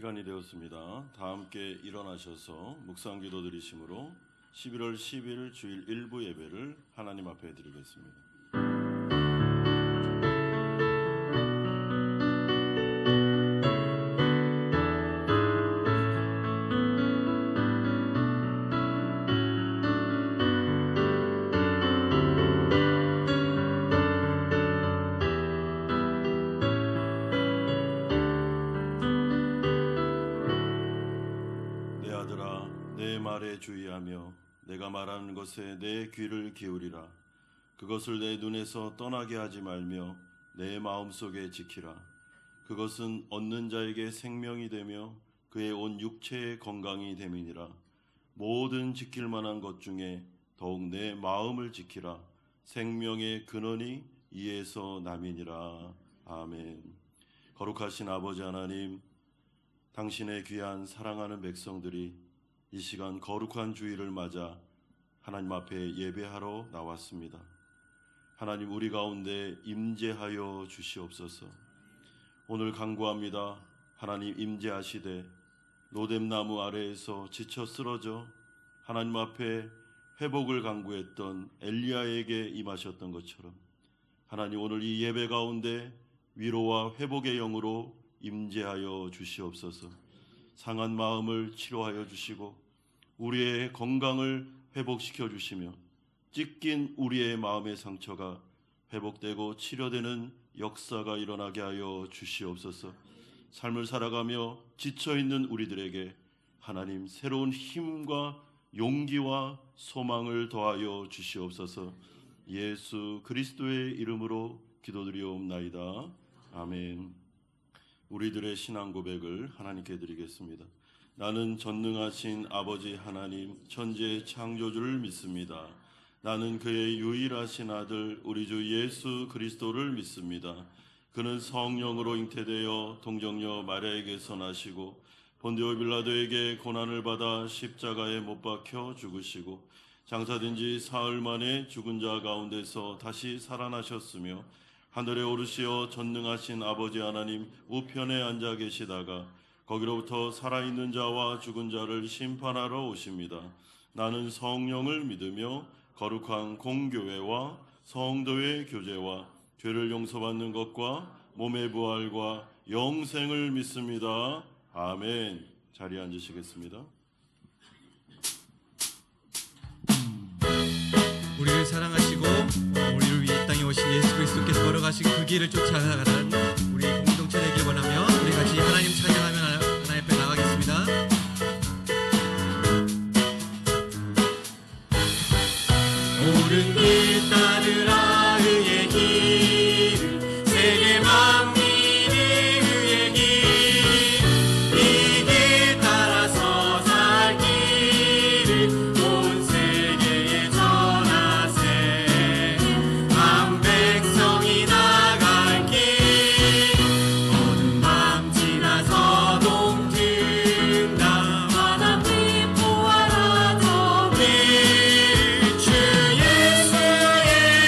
시간이 되었습니다. 다 함께 일어나셔서 묵상기도 드리심으로 11월 10일 주일 일부 예배를 하나님 앞에 드리겠습니다. 내 말에 주의하며 내가 말하는 것에 내 귀를 기울이라. 그것을 내 눈에서 떠나게 하지 말며 내 마음속에 지키라. 그것은 얻는 자에게 생명이 되며 그의 온 육체의 건강이 됨이니라. 모든 지킬 만한 것 중에 더욱 내 마음을 지키라. 생명의 근원이 이에서 남이니라. 아멘. 거룩하신 아버지 하나님, 당신의 귀한 사랑하는 백성들이 이 시간 거룩한 주일을 맞아 하나님 앞에 예배하러 나왔습니다. 하나님, 우리 가운데 임재하여 주시옵소서. 오늘 간구합니다. 하나님, 임재하시되 노뎀나무 아래에서 지쳐 쓰러져 하나님 앞에 회복을 간구했던 엘리야에게 임하셨던 것처럼 하나님, 오늘 이 예배 가운데 위로와 회복의 영으로 임재하여 주시옵소서. 상한 마음을 치료하여 주시고 우리의 건강을 회복시켜 주시며 찢긴 우리의 마음의 상처가 회복되고 치료되는 역사가 일어나게 하여 주시옵소서. 삶을 살아가며 지쳐있는 우리들에게 하나님, 새로운 힘과 용기와 소망을 더하여 주시옵소서. 예수 그리스도의 이름으로 기도드리옵나이다. 아멘. 우리들의 신앙 고백을 하나님께 드리겠습니다. 나는 전능하신 아버지 하나님 천지의 창조주를 믿습니다. 나는 그의 유일하신 아들 우리 주 예수 그리스도를 믿습니다. 그는 성령으로 잉태되어 동정녀 마리아에게서 나시고 본디오 빌라도에게 고난을 받아 십자가에 못 박혀 죽으시고 장사된 지 사흘 만에 죽은 자 가운데서 다시 살아나셨으며 하늘에 오르시어 전능하신 아버지 하나님 우편에 앉아 계시다가 거기로부터 살아있는 자와 죽은 자를 심판하러 오십니다. 나는 성령을 믿으며 거룩한 공교회와 성도의 교제와 죄를 용서받는 것과 몸의 부활과 영생을 믿습니다. 아멘. 자리에 앉으시겠습니다. 우리를 사랑하시고 우리를 위해 땅에 오신 예수 그리스도께서 걸어가신 그 길을 쫓아가는 우리 공동체 되길 원하며 우리 같이 하나님 찬양하며 하나님 앞에 나가겠습니다. 옳은 길 따르라 의의 길 세계 만민이 의의 길 이 길 따라서 살 길을 온 세계에 전하세. 한 백성이 나갈 길 어두운 밤 지나서 동튼다 바람이 보아라 저 길 주 예수의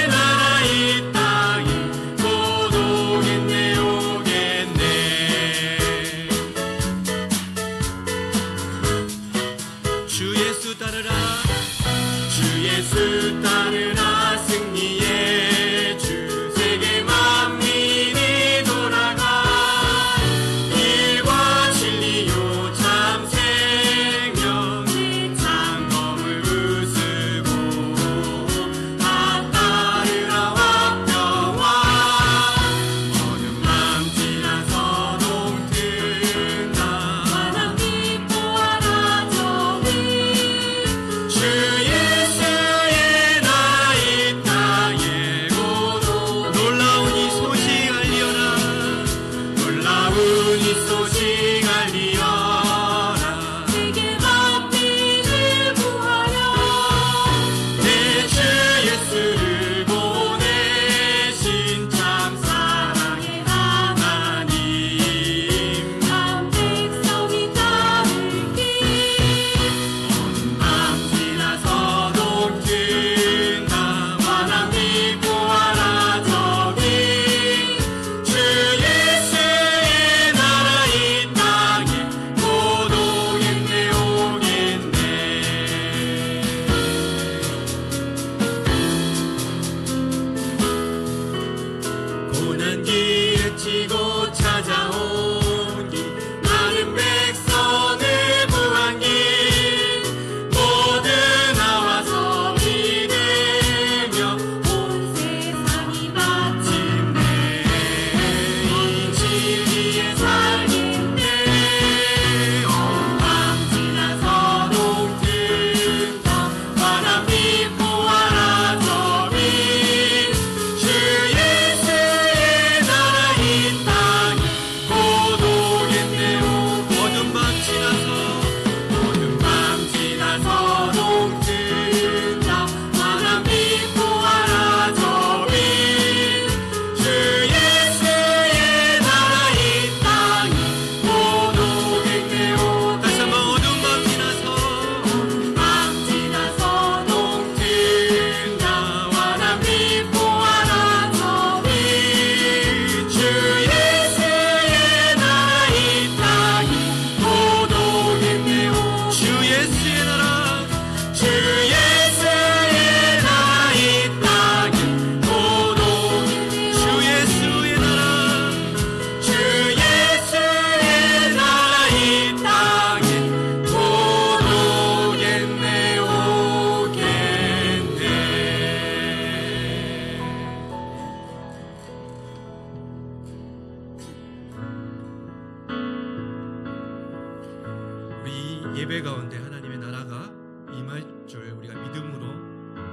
예배 가운데 하나님의 나라가 임할 줄 우리가 믿음으로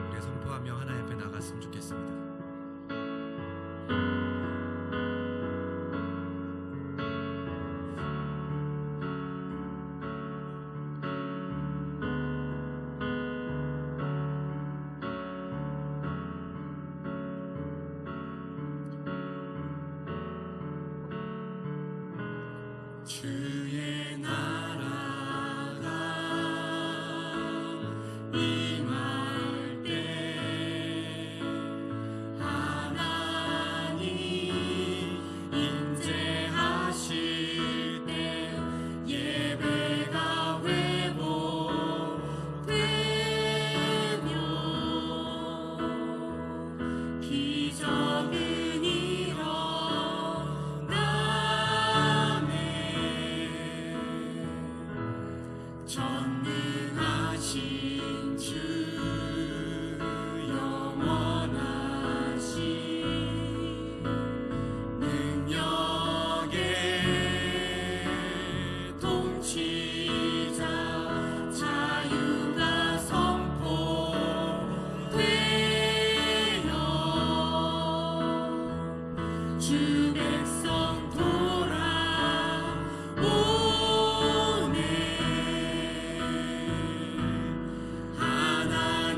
우리가 선포하며 하나님 앞에 나갔으면 좋겠습니다. 주의 나라가 임할 때 하나님 임재하실 때 예배가 회복되며 기적은 전능하신 주 영원하신 능력의 통치자 자유가 선포되어 주 백성 돌아오네 하나님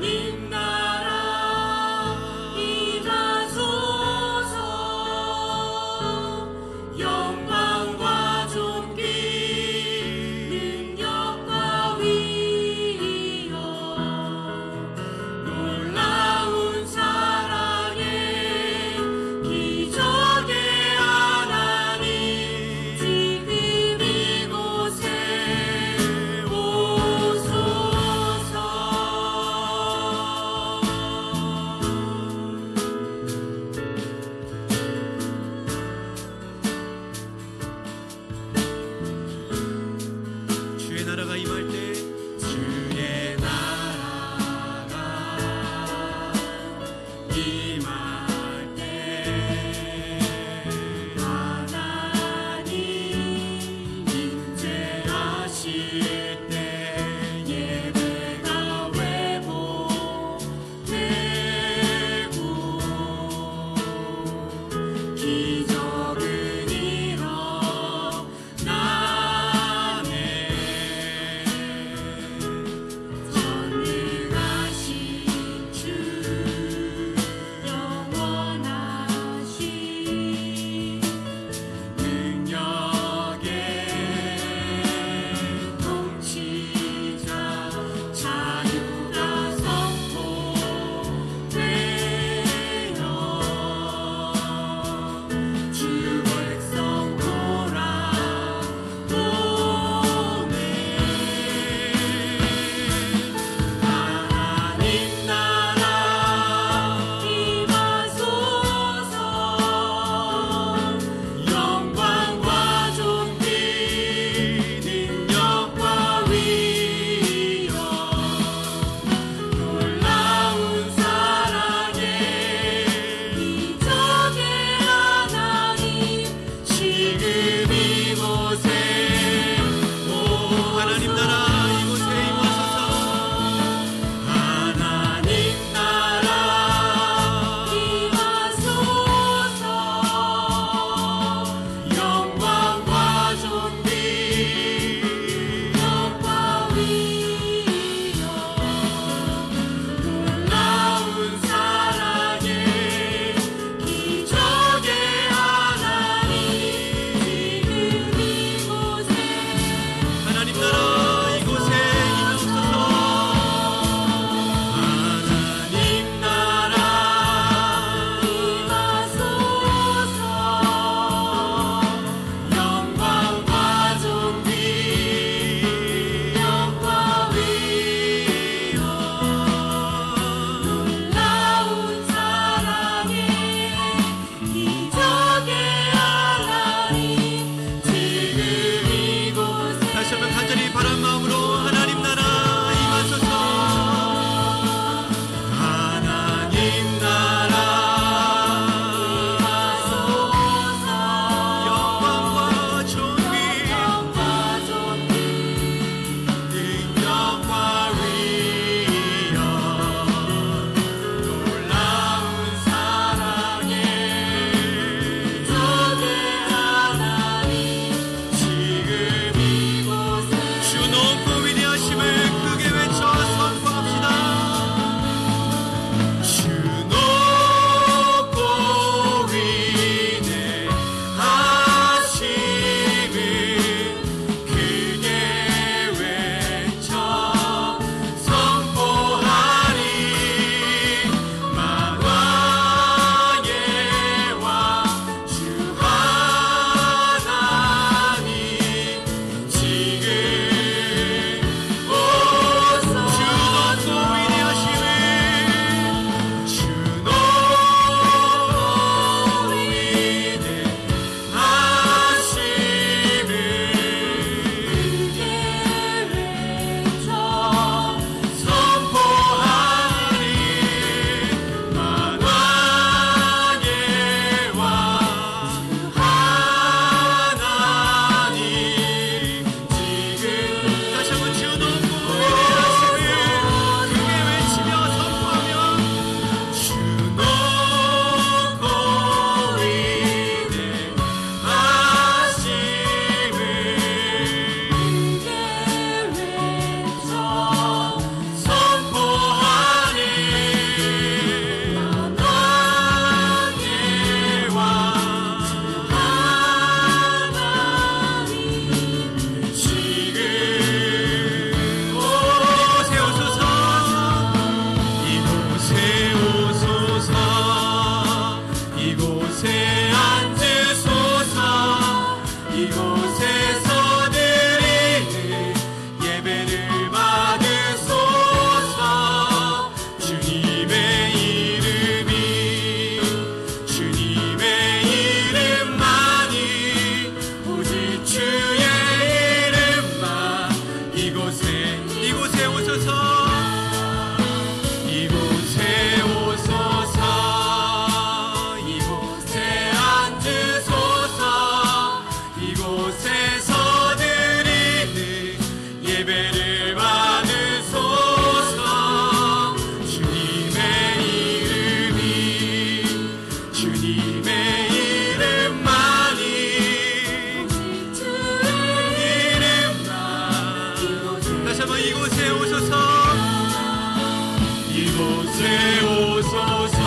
이곳에 오소서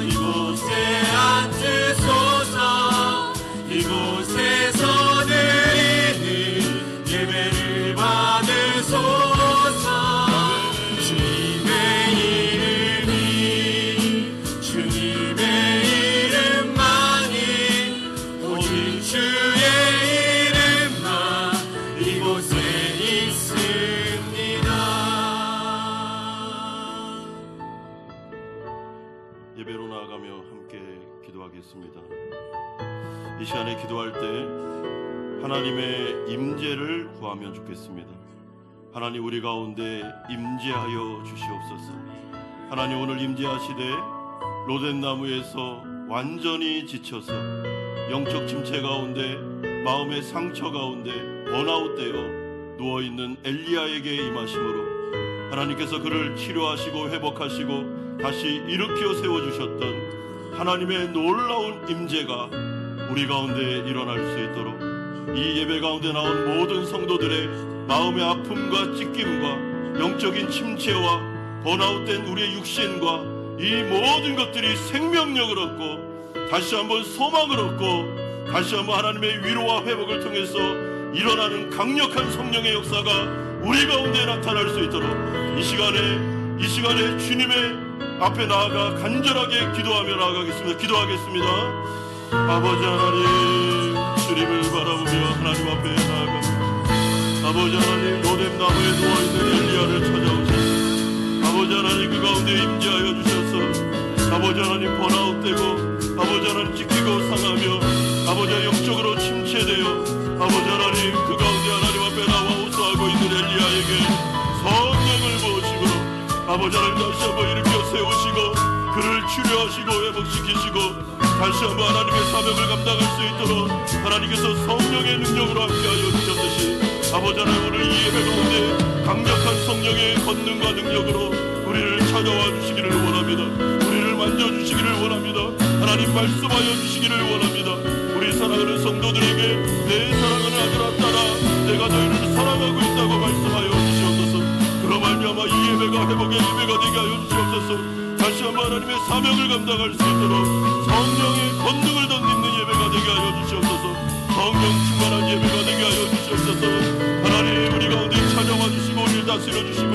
이곳에 앉으소서 이곳에서 드리는 예배를 받으소서 주님의 이름만이 오직 주의 이름만 이곳에 있습니다. 예배로 나아가며 함께 기도하겠습니다. 이 시간에 기도할 때 하나님의 임재를 구하면 좋겠습니다. 하나님 우리 가운데 임재하여 주시옵소서. 하나님 오늘 임재하시되 로뎀나무에서 완전히 지쳐서 영적 침체 가운데 마음의 상처 가운데 번아웃되어 누워있는 엘리야에게 임하심으로 하나님께서 그를 치료하시고 회복하시고 다시 일으켜 세워주셨던 하나님의 놀라운 임재가 우리 가운데 일어날 수 있도록 이 예배 가운데 나온 모든 성도들의 마음의 아픔과 찢김과 영적인 침체와 번아웃된 우리의 육신과 이 모든 것들이 생명력을 얻고 다시 한번 소망을 얻고 다시 한번 하나님의 위로와 회복을 통해서 일어나는 강력한 성령의 역사가 우리 가운데 나타날 수 있도록 이 시간에 주님의 앞에 나아가 간절하게 기도하며 나아가겠습니다. 기도하겠습니다. 아버지 하나님, 주님을 바라보며 하나님 앞에 나아가 아버지 하나님, 로뎀나무에 누워있는 엘리야를 찾아오셔서 아버지 하나님 그 가운데 임재하여 주셔서 아버지 하나님 번아웃되고 아버지 하나님 찢기고 상하며 아버지 영적으로 침체되어 아버지 하나님 그 가운데 하나님 앞에 나와 호소하고 있는 엘리야에게 성령을 부으심으로 아버지 하나님 다시 한번 일으켜 세우시고 그를 치료하시고 회복시키시고 다시 한번 하나님의 사명을 감당할 수 있도록 하나님께서 성령의 능력으로 함께하여 주셨듯이 아버지 하나님 오늘 이 예배 가운데 강력한 성령의 권능과 능력으로 우리를 찾아와 주시기를 원합니다. 우리를 만져주시기를 원합니다. 하나님 말씀하여 주시기를 원합니다. 우리 사랑하는 성도들에게 내 사랑하는 아들아 딸아 내가 너희를 사랑하고 있다고 말씀하여 주시옵소서. 그로 말미암아 이 예배가 회복의 예배가 되게 하여 주시옵소서. 다시 한번 하나님의 사명을 감당할 수 있도록 성령의 권능을 덧입는 예배가 되게 하여 주시옵소서. 성령 충만한 예배가 되게 하여 주시옵소서. 하나님 우리 가운데 찾아와 주시고 우리를 다스려 주시고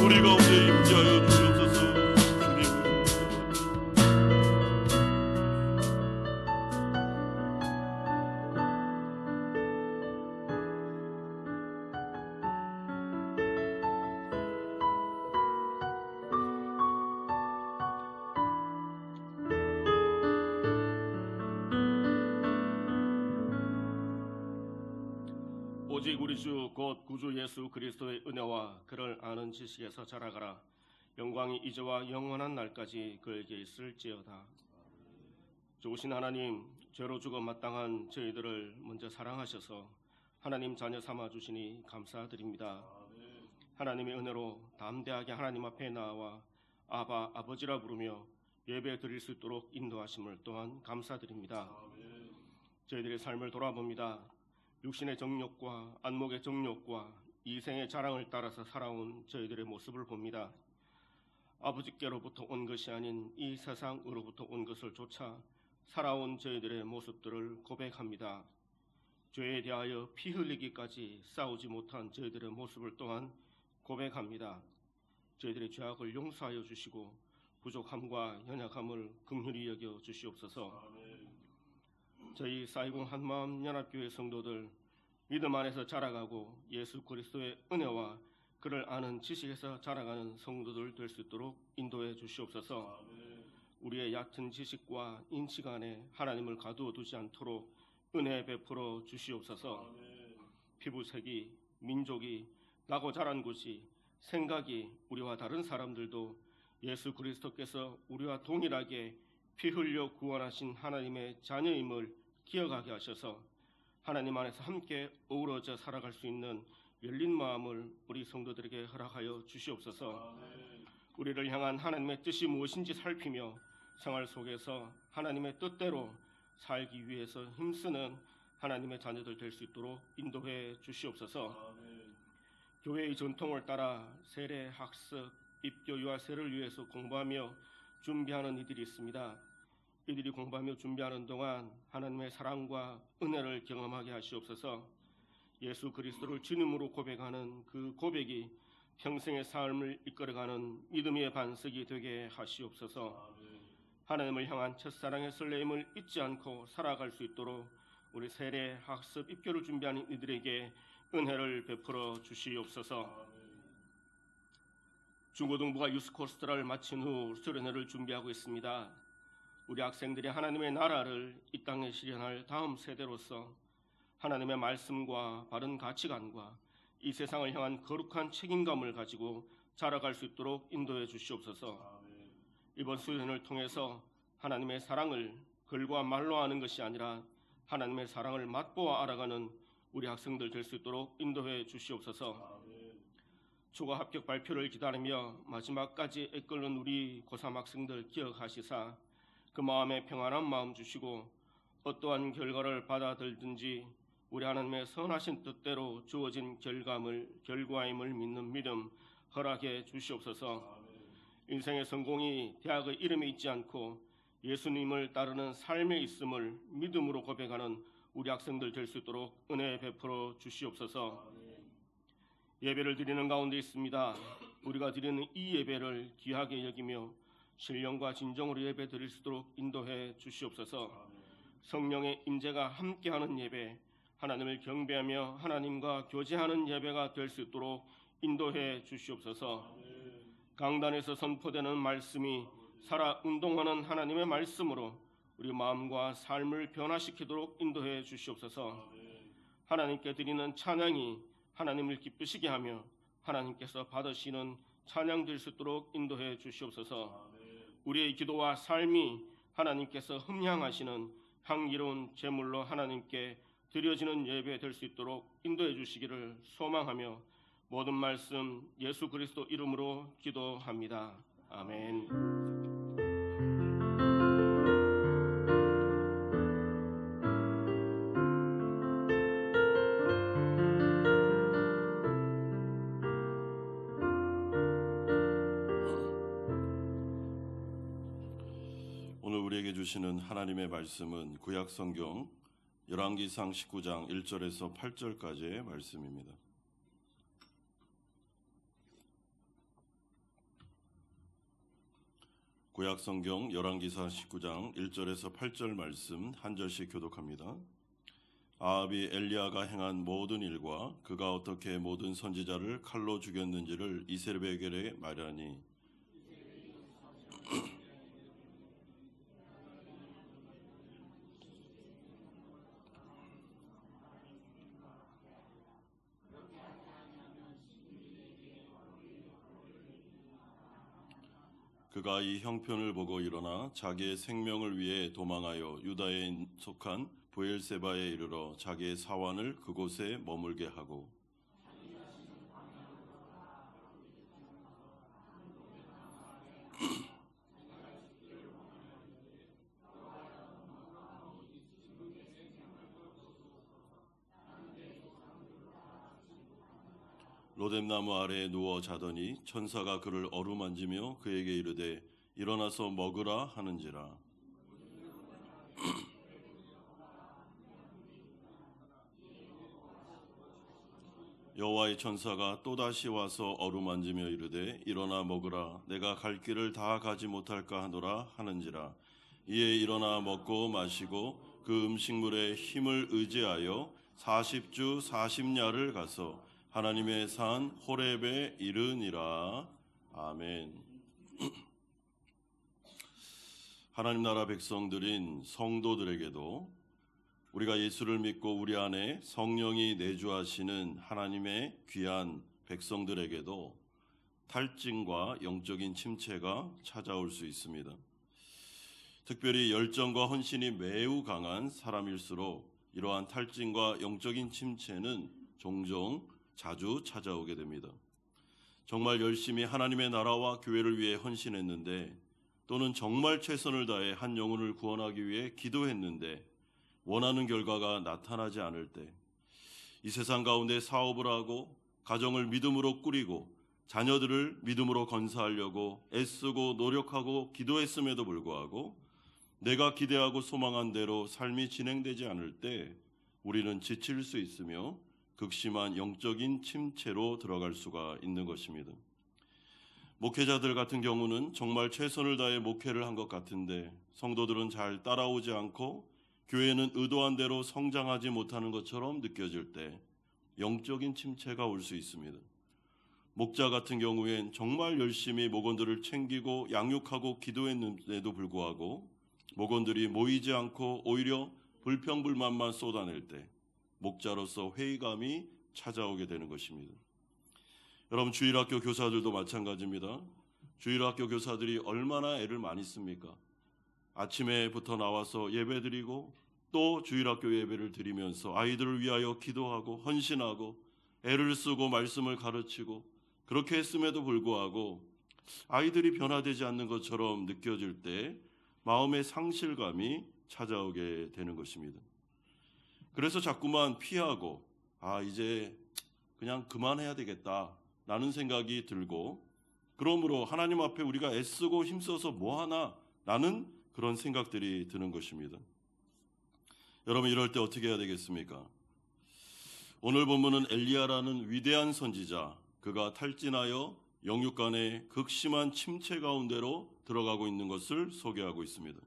우리 가운데 임재하여 주시옵소서. 주님 오직 우리 주 곧 구주 예수 그리스도의 은혜와 그를 아는 지식에서 자라가라. 영광이 이제와 영원한 날까지 그에게 있을지어다. 좋으신 하나님, 죄로 죽어 마땅한 저희들을 먼저 사랑하셔서 하나님 자녀 삼아 주시니 감사드립니다. 하나님의 은혜로 담대하게 하나님 앞에 나와 아바 아버지라 부르며 예배 드릴 수 있도록 인도하심을 또한 감사드립니다. 저희들의 삶을 돌아봅니다. 육신의 정욕과 안목의 정욕과 이생의 자랑을 따라서 살아온 저희들의 모습을 봅니다. 아버지께로부터 온 것이 아닌 이 세상으로부터 온 것을 쫓아 살아온 저희들의 모습들을 고백합니다. 죄에 대하여 피 흘리기까지 싸우지 못한 저희들의 모습을 또한 고백합니다. 저희들의 죄악을 용서하여 주시고 부족함과 연약함을 긍휼히 여겨 주시옵소서. 저희 사이공 한마음 연합교회 성도들 믿음 안에서 자라가고 예수 그리스도의 은혜와 그를 아는 지식에서 자라가는 성도들 될 수 있도록 인도해 주시옵소서. 우리의 얕은 지식과 인식 안에 하나님을 가두어 두지 않도록 은혜 베풀어 주시옵소서. 피부색이, 민족이, 나고 자란 곳이, 생각이 우리와 다른 사람들도 예수 그리스도께서 우리와 동일하게 피 흘려 구원하신 하나님의 자녀임을 기억하게 하셔서 하나님 안에서 함께 어우러져 살아갈 수 있는 열린 마음을 우리 성도들에게 허락하여 주시옵소서. 우리를 향한 하나님의 뜻이 무엇인지 살피며 생활 속에서 하나님의 뜻대로 살기 위해서 힘쓰는 하나님의 자녀들 될 수 있도록 인도해 주시옵소서. 교회의 전통을 따라 세례, 학습, 입교 유아세를 위해서 공부하며 준비하는 이들이 있습니다. 이들이 공부하며 준비하는 동안 하나님의 사랑과 은혜를 경험하게 하시옵소서. 예수 그리스도를 주님으로 고백하는 그 고백이 평생의 삶을 이끌어가는 믿음의 반석이 되게 하시옵소서. 하나님을 향한 첫사랑의 설레임을 잊지 않고 살아갈 수 있도록 우리 세례, 학습, 입교를 준비하는 이들에게 은혜를 베풀어 주시옵소서. 중고등부가 유스코스트라를 마친 후 수련회를 준비하고 있습니다. 우리 학생들이 하나님의 나라를 이 땅에 실현할 다음 세대로서 하나님의 말씀과 바른 가치관과 이 세상을 향한 거룩한 책임감을 가지고 자라갈 수 있도록 인도해 주시옵소서. 이번 수련을 통해서 하나님의 사랑을 글과 말로 아는 것이 아니라 하나님의 사랑을 맛보아 알아가는 우리 학생들 될 수 있도록 인도해 주시옵소서. 초과 합격 발표를 기다리며 마지막까지 애끓는 우리 고3 학생들 기억하시사 그 마음에 평안한 마음 주시고 어떠한 결과를 받아들든지 우리 하나님의 선하신 뜻대로 주어진 결과임을 믿는 믿음 허락해 주시옵소서. 인생의 성공이 대학의 이름에 있지 않고 예수님을 따르는 삶에 있음을 믿음으로 고백하는 우리 학생들 될 수 있도록 은혜 베풀어 주시옵소서. 예배를 드리는 가운데 있습니다. 우리가 드리는 이 예배를 귀하게 여기며 신령과 진정으로 예배 드릴 수 있도록 인도해 주시옵소서. 성령의 임재가 함께하는 예배, 하나님을 경배하며 하나님과 교제하는 예배가 될 수 있도록 인도해 주시옵소서. 강단에서 선포되는 말씀이 살아 운동하는 하나님의 말씀으로 우리 마음과 삶을 변화시키도록 인도해 주시옵소서. 하나님께 드리는 찬양이 하나님을 기쁘시게 하며 하나님께서 받으시는 찬양 될 수 있도록 인도해 주시옵소서. 우리의 기도와 삶이 하나님께서 흠향하시는 향기로운 제물로 하나님께 드려지는 예배 될 수 있도록 인도해 주시기를 소망하며 모든 말씀 예수 그리스도 이름으로 기도합니다. 아멘. 오늘 우리에게 주시는 하나님의 말씀은 구약성경 열왕기상 19장 1절에서 8절까지의 말씀입니다. 구약성경 열왕기상 19장 1절에서 8절 말씀 한 절씩 교독합니다. 아합이 엘리야가 행한 모든 일과 그가 어떻게 모든 선지자를 칼로 죽였는지를 이세벨에게 말하니 그가 이 형편을 보고 일어나 자기의 생명을 위해 도망하여 유다에 속한 브엘세바에 이르러 자기의 사환을 그곳에 머물게 하고 로뎀나무 아래에 누워 자더니 천사가 그를 어루만지며 그에게 이르되 일어나서 먹으라 하는지라. 여호와의 천사가 또다시 와서 어루만지며 이르되 일어나 먹으라. 내가 갈 길을 다 가지 못할까 하노라 하는지라. 이에 일어나 먹고 마시고 그 음식물에 힘을 의지하여 40주 40야를 가서 하나님의 산 호렙에 이르니라. 아멘. 하나님 나라 백성들인 성도들에게도 우리가 예수를 믿고 우리 안에 성령이 내주하시는 하나님의 귀한 백성들에게도 탈진과 영적인 침체가 찾아올 수 있습니다. 특별히 열정과 헌신이 매우 강한 사람일수록 이러한 탈진과 영적인 침체는 종종 자주 찾아오게 됩니다. 정말 열심히 하나님의 나라와 교회를 위해 헌신했는데 또는 정말 최선을 다해 한 영혼을 구원하기 위해 기도했는데 원하는 결과가 나타나지 않을 때, 이 세상 가운데 사업을 하고 가정을 믿음으로 꾸리고 자녀들을 믿음으로 건사하려고 애쓰고 노력하고 기도했음에도 불구하고 내가 기대하고 소망한 대로 삶이 진행되지 않을 때 우리는 지칠 수 있으며 극심한 영적인 침체로 들어갈 수가 있는 것입니다. 목회자들 같은 경우는 정말 최선을 다해 목회를 한 것 같은데 성도들은 잘 따라오지 않고 교회는 의도한 대로 성장하지 못하는 것처럼 느껴질 때 영적인 침체가 올 수 있습니다. 목자 같은 경우엔 정말 열심히 목원들을 챙기고 양육하고 기도했는데도 불구하고 목원들이 모이지 않고 오히려 불평불만만 쏟아낼 때 목자로서 회의감이 찾아오게 되는 것입니다. 여러분, 주일학교 교사들도 마찬가지입니다. 주일학교 교사들이 얼마나 애를 많이 씁니까? 아침에부터 나와서 예배드리고 또 주일학교 예배를 드리면서 아이들을 위하여 기도하고 헌신하고 애를 쓰고 말씀을 가르치고 그렇게 했음에도 불구하고 아이들이 변화되지 않는 것처럼 느껴질 때 마음의 상실감이 찾아오게 되는 것입니다. 그래서 자꾸만 피하고 이제 그냥 그만해야 되겠다라는 생각이 들고 그러므로 하나님 앞에 우리가 애쓰고 힘써서 뭐하나 라는 그런 생각들이 드는 것입니다. 여러분, 이럴 때 어떻게 해야 되겠습니까? 오늘 본문은 엘리야라는 위대한 선지자, 그가 탈진하여 영육간의 극심한 침체 가운데로 들어가고 있는 것을 소개하고 있습니다.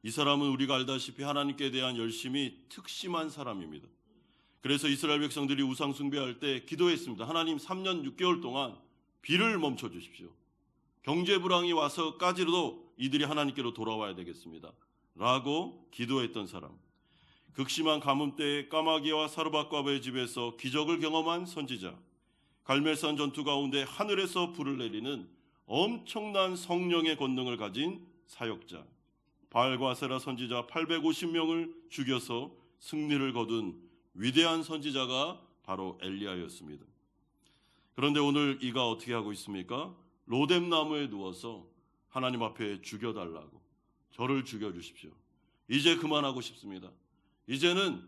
이 사람은 우리가 알다시피 하나님께 대한 열심이 특심한 사람입니다. 그래서 이스라엘 백성들이 우상 숭배할 때 기도했습니다. 하나님, 3년 6개월 동안 비를 멈춰 주십시오. 경제 불황이 와서까지도 이들이 하나님께로 돌아와야 되겠습니다. 라고 기도했던 사람. 극심한 가뭄 때에 까마귀와 사르밧과의 집에서 기적을 경험한 선지자. 갈멜산 전투 가운데 하늘에서 불을 내리는 엄청난 성령의 권능을 가진 사역자. 바알과 아세라 선지자 850명을 죽여서 승리를 거둔 위대한 선지자가 바로 엘리야였습니다. 그런데 오늘 이가 어떻게 하고 있습니까? 로뎀나무에 누워서 하나님 앞에 죽여달라고, 저를 죽여주십시오. 이제 그만하고 싶습니다. 이제는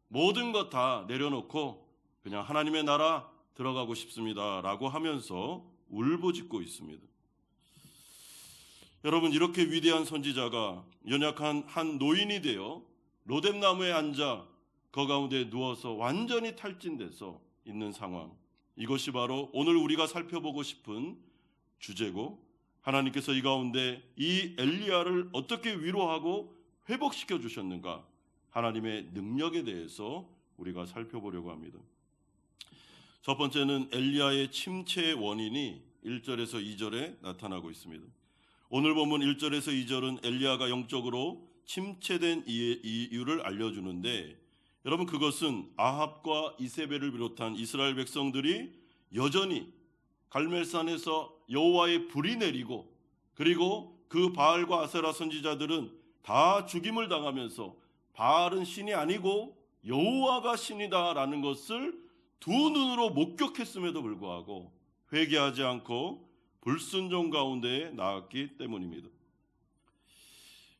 모든 것 다 내려놓고 그냥 하나님의 나라 들어가고 싶습니다 라고 하면서 울부짖고 있습니다. 여러분, 이렇게 위대한 선지자가 연약한 한 노인이 되어 로뎀나무에 앉아 그 가운데 누워서 완전히 탈진돼서 있는 상황, 이것이 바로 오늘 우리가 살펴보고 싶은 주제고, 하나님께서 이 가운데 이 엘리야를 어떻게 위로하고 회복시켜 주셨는가, 하나님의 능력에 대해서 우리가 살펴보려고 합니다. 첫 번째는 엘리야의 침체의 원인이 1절에서 2절에 나타나고 있습니다. 오늘 본문 1절에서 2절은 엘리야가 영적으로 침체된 이유를 알려주는데, 여러분, 그것은 아합과 이세벨을 비롯한 이스라엘 백성들이 여전히 갈멜산에서 여호와의 불이 내리고, 그리고 그 바알과 아세라 선지자들은 다 죽임을 당하면서 바알은 신이 아니고 여호와가 신이다라는 것을 두 눈으로 목격했음에도 불구하고 회개하지 않고 불순종 가운데에 나았기 때문입니다.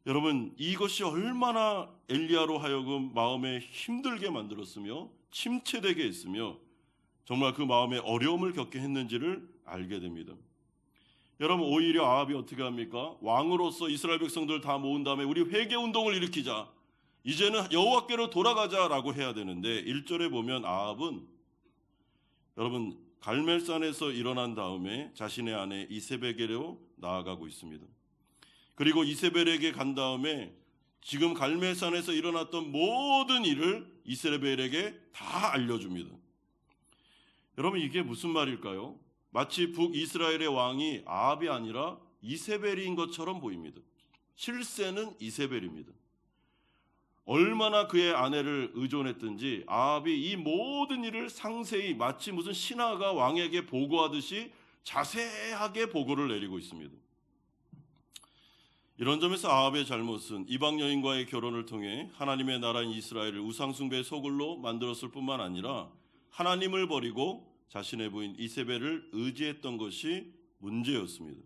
여러분, 이것이 얼마나 엘리야로 하여금 마음에 힘들게 만들었으며 침체되게 했으며 정말 그 마음에 어려움을 겪게 했는지를 알게 됩니다. 여러분, 오히려 아합이 어떻게 합니까? 왕으로서 이스라엘 백성들 다 모은 다음에 우리 회개 운동을 일으키자, 이제는 여호와께로 돌아가자라고 해야 되는데 1절에 보면 아합은, 여러분, 갈멜산에서 일어난 다음에 자신의 아내 이세벨에게로 나아가고 있습니다. 그리고 이세벨에게 간 다음에 지금 갈멜산에서 일어났던 모든 일을 이세벨에게 다 알려줍니다. 여러분, 이게 무슨 말일까요? 마치 북이스라엘의 왕이 아합이 아니라 이세벨인 것처럼 보입니다. 실세는 이세벨입니다. 얼마나 그의 아내를 의존했든지 아합이 이 모든 일을 상세히 마치 무슨 신하가 왕에게 보고하듯이 자세하게 보고를 내리고 있습니다. 이런 점에서 아합의 잘못은 이방 여인과의 결혼을 통해 하나님의 나라인 이스라엘을 우상숭배의 소굴로 만들었을 뿐만 아니라 하나님을 버리고 자신의 부인 이세벨을 의지했던 것이 문제였습니다.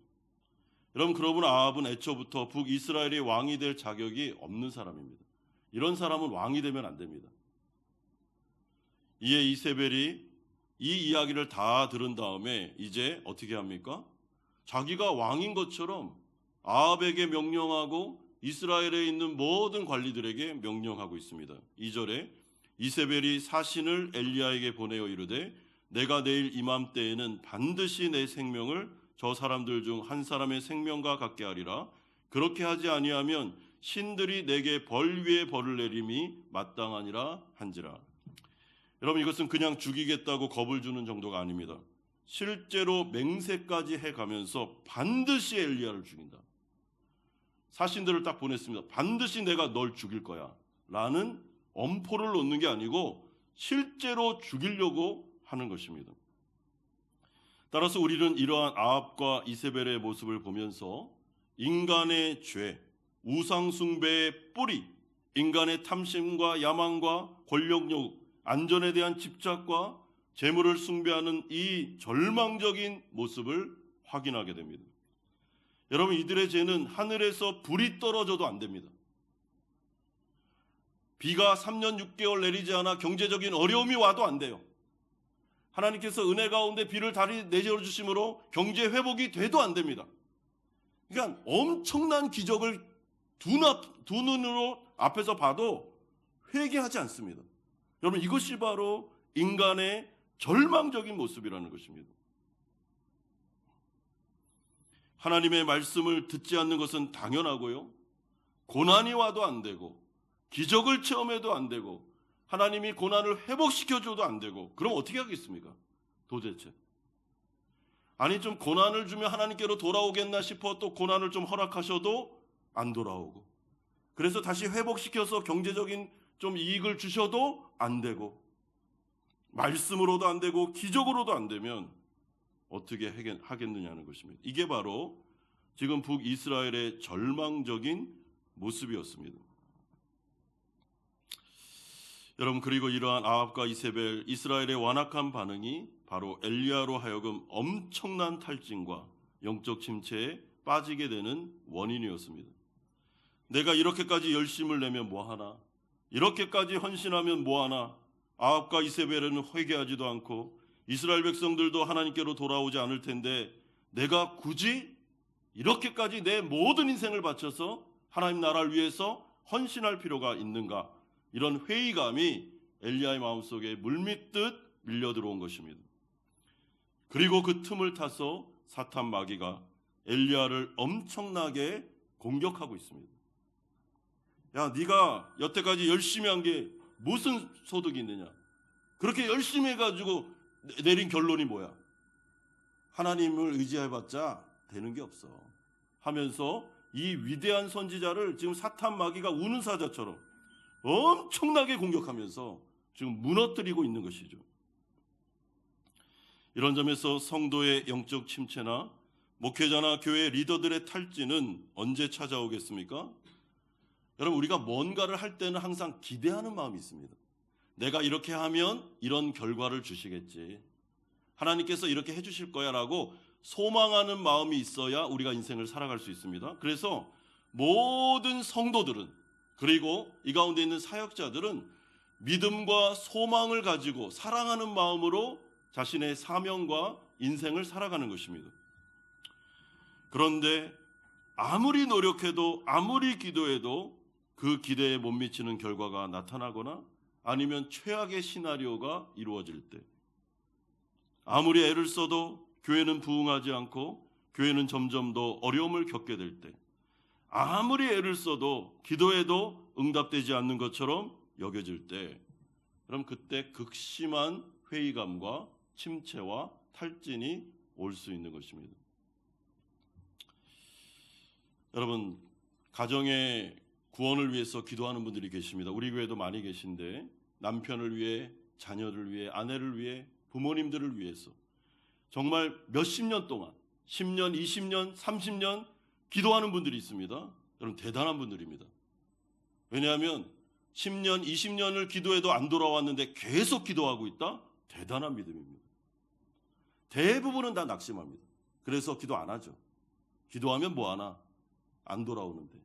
여러분, 그러고 보면 아합은 애초부터 북이스라엘의 왕이 될 자격이 없는 사람입니다. 이런 사람은 왕이 되면 안 됩니다. 이에 이세벨이 이 이야기를 다 들은 다음에 이제 어떻게 합니까? 자기가 왕인 것처럼 아합에게 명령하고 이스라엘에 있는 모든 관리들에게 명령하고 있습니다. 2절에 이세벨이 사신을 엘리야에게 보내어 이르되 내가 내일 이맘때에는 반드시 내 생명을 저 사람들 중 한 사람의 생명과 같게 하리라. 그렇게 하지 아니하면 신들이 내게 벌 위에 벌을 내림이 마땅하니라 한지라. 여러분, 이것은 그냥 죽이겠다고 겁을 주는 정도가 아닙니다. 실제로 맹세까지 해가면서 반드시 엘리야를 죽인다. 사신들을 딱 보냈습니다. 반드시 내가 널 죽일 거야 라는 엄포를 놓는 게 아니고 실제로 죽이려고 하는 것입니다. 따라서 우리는 이러한 아합과 이세벨의 모습을 보면서 인간의 죄, 우상숭배의 뿌리, 인간의 탐심과 야망과 권력욕, 안전에 대한 집착과 재물을 숭배하는 이 절망적인 모습을 확인하게 됩니다. 여러분, 이들의 죄는 하늘에서 불이 떨어져도 안 됩니다. 비가 3년 6개월 내리지 않아 경제적인 어려움이 와도 안 돼요. 하나님께서 은혜 가운데 비를 다리 내려 주심으로 경제 회복이 돼도 안 됩니다. 그러니까 엄청난 기적을 두 눈으로 앞에서 봐도 회개하지 않습니다. 여러분, 이것이 바로 인간의 절망적인 모습이라는 것입니다. 하나님의 말씀을 듣지 않는 것은 당연하고요. 고난이 와도 안 되고 기적을 체험해도 안 되고 하나님이 고난을 회복시켜줘도 안 되고 그럼 어떻게 하겠습니까? 도대체. 아니, 좀 고난을 주면 하나님께로 돌아오겠나 싶어 또 고난을 좀 허락하셔도 안 돌아오고, 그래서 다시 회복시켜서 경제적인 좀 이익을 주셔도 안 되고, 말씀으로도 안 되고 기적으로도 안 되면 어떻게 하겠느냐는 것입니다. 이게 바로 지금 북이스라엘의 절망적인 모습이었습니다. 여러분, 그리고 이러한 아합과 이세벨, 이스라엘의 완악한 반응이 바로 엘리야로 하여금 엄청난 탈진과 영적 침체에 빠지게 되는 원인이었습니다. 내가 이렇게까지 열심을 내면 뭐하나? 이렇게까지 헌신하면 뭐하나? 아합과 이세벨은 회개하지도 않고 이스라엘 백성들도 하나님께로 돌아오지 않을 텐데 내가 굳이 이렇게까지 내 모든 인생을 바쳐서 하나님 나라를 위해서 헌신할 필요가 있는가? 이런 회의감이 엘리야의 마음속에 물밀듯 밀려들어온 것입니다. 그리고 그 틈을 타서 사탄 마귀가 엘리야를 엄청나게 공격하고 있습니다. 야, 네가 여태까지 열심히 한 게 무슨 소득이 있느냐? 그렇게 열심히 해가지고 내린 결론이 뭐야? 하나님을 의지해봤자 되는 게 없어 하면서 이 위대한 선지자를 지금 사탄 마귀가 우는 사자처럼 엄청나게 공격하면서 지금 무너뜨리고 있는 것이죠. 이런 점에서 성도의 영적 침체나 목회자나 교회 리더들의 탈진은 언제 찾아오겠습니까? 여러분, 우리가 뭔가를 할 때는 항상 기대하는 마음이 있습니다. 내가 이렇게 하면 이런 결과를 주시겠지, 하나님께서 이렇게 해주실 거야 라고 소망하는 마음이 있어야 우리가 인생을 살아갈 수 있습니다. 그래서 모든 성도들은, 그리고 이 가운데 있는 사역자들은 믿음과 소망을 가지고 사랑하는 마음으로 자신의 사명과 인생을 살아가는 것입니다. 그런데 아무리 노력해도 아무리 기도해도 그 기대에 못 미치는 결과가 나타나거나 아니면 최악의 시나리오가 이루어질 때, 아무리 애를 써도 교회는 부흥하지 않고 교회는 점점 더 어려움을 겪게 될 때, 아무리 애를 써도 기도해도 응답되지 않는 것처럼 여겨질 때, 그럼 그때 극심한 회의감과 침체와 탈진이 올 수 있는 것입니다. 여러분, 가정의 구원을 위해서 기도하는 분들이 계십니다. 우리 교회도 많이 계신데 남편을 위해, 자녀를 위해, 아내를 위해, 부모님들을 위해서 정말 몇십 년 동안 10년, 20년, 30년 기도하는 분들이 있습니다. 여러분, 대단한 분들입니다. 왜냐하면 10년, 20년을 기도해도 안 돌아왔는데 계속 기도하고 있다? 대단한 믿음입니다. 대부분은 다 낙심합니다. 그래서 기도 안 하죠. 기도하면 뭐하나? 안 돌아오는데.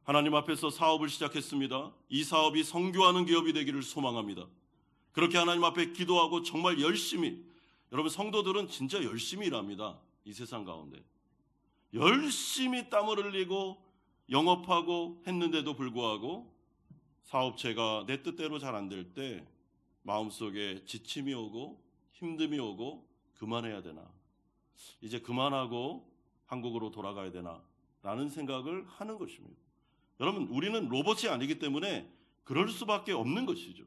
하나님 앞에서 사업을 시작했습니다. 이 사업이 성교하는 기업이 되기를 소망합니다. 그렇게 하나님 앞에 기도하고 정말 열심히, 여러분 성도들은 진짜 열심히 일합니다. 이 세상 가운데 열심히 땀을 흘리고 영업하고 했는데도 불구하고 사업체가 내 뜻대로 잘 안 될 때 마음속에 지침이 오고 힘듦이 오고 그만해야 되나, 이제 그만하고 한국으로 돌아가야 되나 라는 생각을 하는 것입니다. 여러분, 우리는 로봇이 아니기 때문에 그럴 수밖에 없는 것이죠.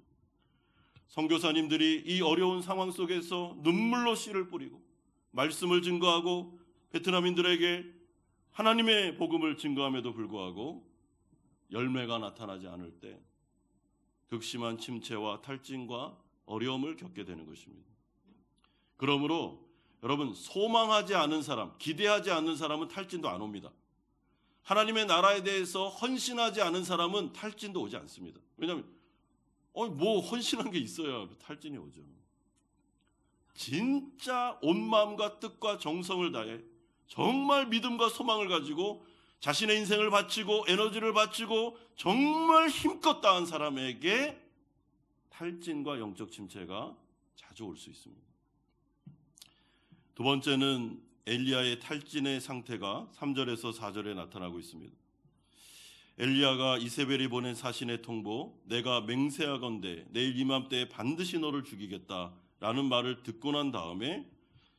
선교사님들이 이 어려운 상황 속에서 눈물로 씨를 뿌리고 말씀을 증거하고 베트남인들에게 하나님의 복음을 증거함에도 불구하고 열매가 나타나지 않을 때 극심한 침체와 탈진과 어려움을 겪게 되는 것입니다. 그러므로 여러분, 소망하지 않은 사람, 기대하지 않는 사람은 탈진도 안 옵니다. 하나님의 나라에 대해서 헌신하지 않은 사람은 탈진도 오지 않습니다. 왜냐하면 뭐 헌신한 게 있어야 탈진이 오죠. 진짜 온 마음과 뜻과 정성을 다해 정말 믿음과 소망을 가지고 자신의 인생을 바치고 에너지를 바치고 정말 힘껏 다한 사람에게 탈진과 영적 침체가 자주 올 수 있습니다. 두 번째는 엘리야의 탈진의 상태가 3절에서 4절에 나타나고 있습니다. 엘리야가 이세벨이 보낸 사신의 통보, 내가 맹세하건대 내일 이맘때에 반드시 너를 죽이겠다 라는 말을 듣고 난 다음에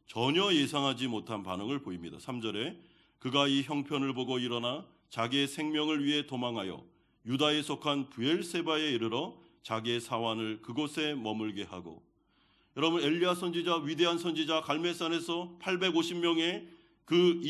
전혀 예상하지 못한 반응을 보입니다. 3절에 그가 이 형편을 보고 일어나 자기의 생명을 위해 도망하여 유다에 속한 브엘세바에 이르러 자기의 사환을 그곳에 머물게 하고, 여러분, 엘리야 선지자, 위대한 선지자, 갈멜산에서 850명의 그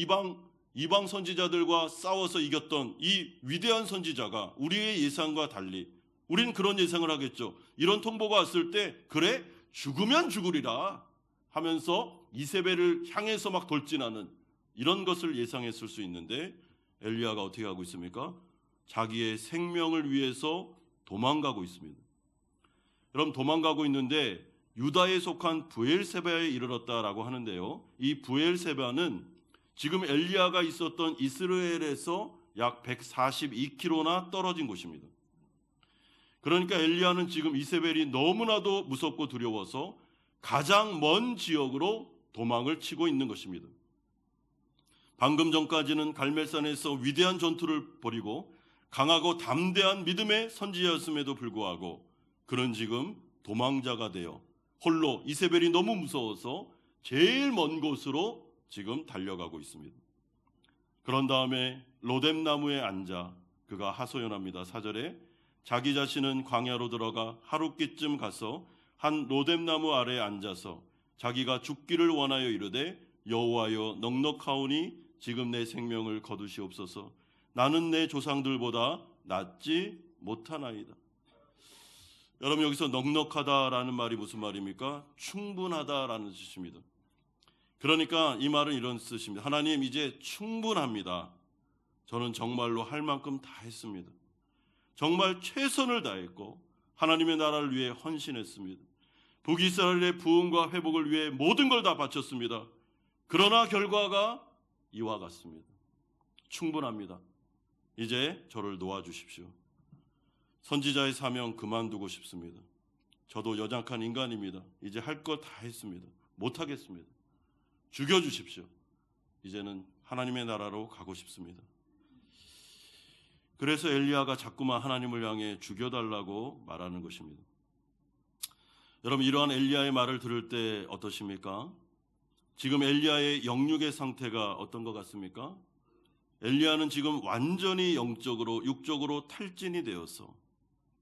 이방 선지자들과 싸워서 이겼던 이 위대한 선지자가 우리의 예상과 달리, 우리는 그런 예상을 하겠죠. 이런 통보가 왔을 때 그래 죽으면 죽으리라 하면서 이세벨을 향해서 막 돌진하는 이런 것을 예상했을 수 있는데, 엘리야가 어떻게 하고 있습니까? 자기의 생명을 위해서 도망가고 있습니다. 여러분, 도망가고 있는데 유다에 속한 브엘세바에 이르렀다라고 하는데요, 이 브엘세바는 지금 엘리야가 있었던 이스라엘에서 약 142km나 떨어진 곳입니다. 그러니까 엘리야는 지금 이세벨이 너무나도 무섭고 두려워서 가장 먼 지역으로 도망을 치고 있는 것입니다. 방금 전까지는 갈멜산에서 위대한 전투를 벌이고 강하고 담대한 믿음의 선지자였음에도 불구하고 그는 지금 도망자가 되어 홀로 이세벨이 너무 무서워서 제일 먼 곳으로 지금 달려가고 있습니다. 그런 다음에 로뎀나무에 앉아 그가 하소연합니다. 4절에 자기 자신은 광야로 들어가 하룻기쯤 가서 한 로뎀나무 아래에 앉아서 자기가 죽기를 원하여 이르되 여호와여 넉넉하오니 지금 내 생명을 거두시옵소서. 나는 내 조상들보다 낫지 못하나이다. 여러분, 여기서 넉넉하다라는 말이 무슨 말입니까? 충분하다라는 뜻입니다. 그러니까 이 말은 이런 뜻입니다. 하나님, 이제 충분합니다. 저는 정말로 할 만큼 다 했습니다. 정말 최선을 다했고 하나님의 나라를 위해 헌신했습니다. 북이스라엘의 부흥과 회복을 위해 모든 걸 다 바쳤습니다. 그러나 결과가 이와 같습니다. 충분합니다. 이제 저를 놓아주십시오. 선지자의 사명 그만두고 싶습니다. 저도 여장한 인간입니다. 이제 할 것 다 했습니다. 못하겠습니다. 죽여주십시오. 이제는 하나님의 나라로 가고 싶습니다. 그래서 엘리야가 자꾸만 하나님을 향해 죽여달라고 말하는 것입니다. 여러분, 이러한 엘리야의 말을 들을 때 어떠십니까? 지금 엘리야의 영육의 상태가 어떤 것 같습니까? 엘리야는 지금 완전히 영적으로, 육적으로 탈진이 되어서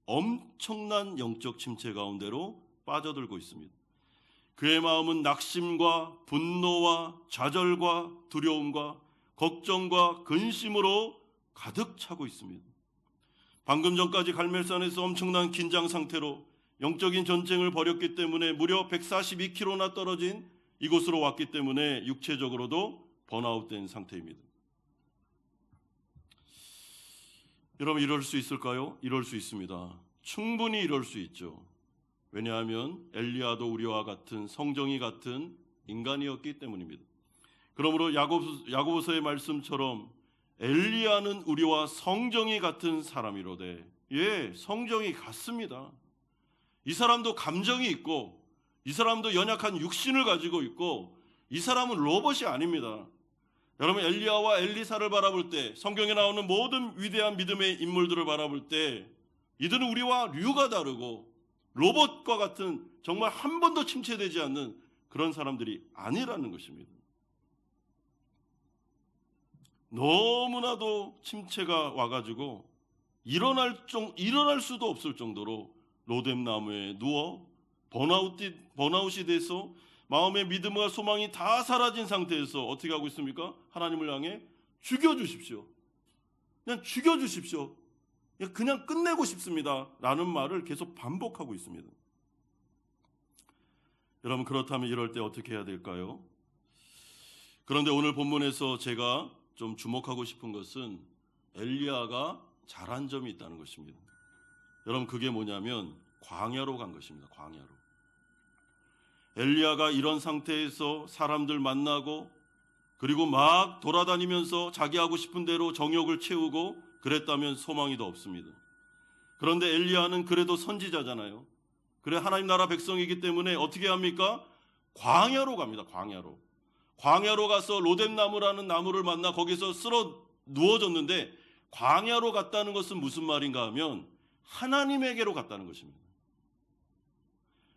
엄청난 영적 침체 가운데로 빠져들고 있습니다. 그의 마음은 낙심과 분노와 좌절과 두려움과 걱정과 근심으로 가득 차고 있습니다. 방금 전까지 갈멜산에서 엄청난 긴장 상태로 영적인 전쟁을 벌였기 때문에 무려 142km나 떨어진 이곳으로 왔기 때문에 육체적으로도 번아웃된 상태입니다. 여러분, 이럴 수 있을까요? 이럴 수 있습니다. 충분히 이럴 수 있죠. 왜냐하면 엘리야도 우리와 같은 성정이 같은 인간이었기 때문입니다. 그러므로 야고보서의 말씀처럼 엘리야는 우리와 성정이 같은 사람이로되, 예, 성정이 같습니다. 이 사람도 감정이 있고 이 사람도 연약한 육신을 가지고 있고 이 사람은 로봇이 아닙니다. 여러분, 엘리야와 엘리사를 바라볼 때, 성경에 나오는 모든 위대한 믿음의 인물들을 바라볼 때 이들은 우리와 류가 다르고 로봇과 같은 정말 한 번도 침체되지 않는 그런 사람들이 아니라는 것입니다. 너무나도 침체가 와가지고 일어날 수도 없을 정도로 로뎀나무에 누워 번아웃이 돼서 마음의 믿음과 소망이 다 사라진 상태에서 어떻게 하고 있습니까? 하나님을 향해 죽여주십시오. 그냥 죽여주십시오. 그냥 끝내고 싶습니다. 라는 말을 계속 반복하고 있습니다. 여러분, 그렇다면 이럴 때 어떻게 해야 될까요? 그런데 오늘 본문에서 제가 좀 주목하고 싶은 것은 엘리야가 잘한 점이 있다는 것입니다. 여러분, 그게 뭐냐면 광야로 간 것입니다. 광야로. 엘리야가 이런 상태에서 사람들 만나고 그리고 막 돌아다니면서 자기 하고 싶은 대로 정욕을 채우고 그랬다면 소망이 더 없습니다. 그런데 엘리야는 그래도 선지자잖아요. 그래, 하나님 나라 백성이기 때문에 어떻게 합니까? 광야로 갑니다. 광야로 가서 로뎀나무라는 나무를 만나 거기서 쓸어 누워졌는데, 광야로 갔다는 것은 무슨 말인가 하면 하나님에게로 갔다는 것입니다.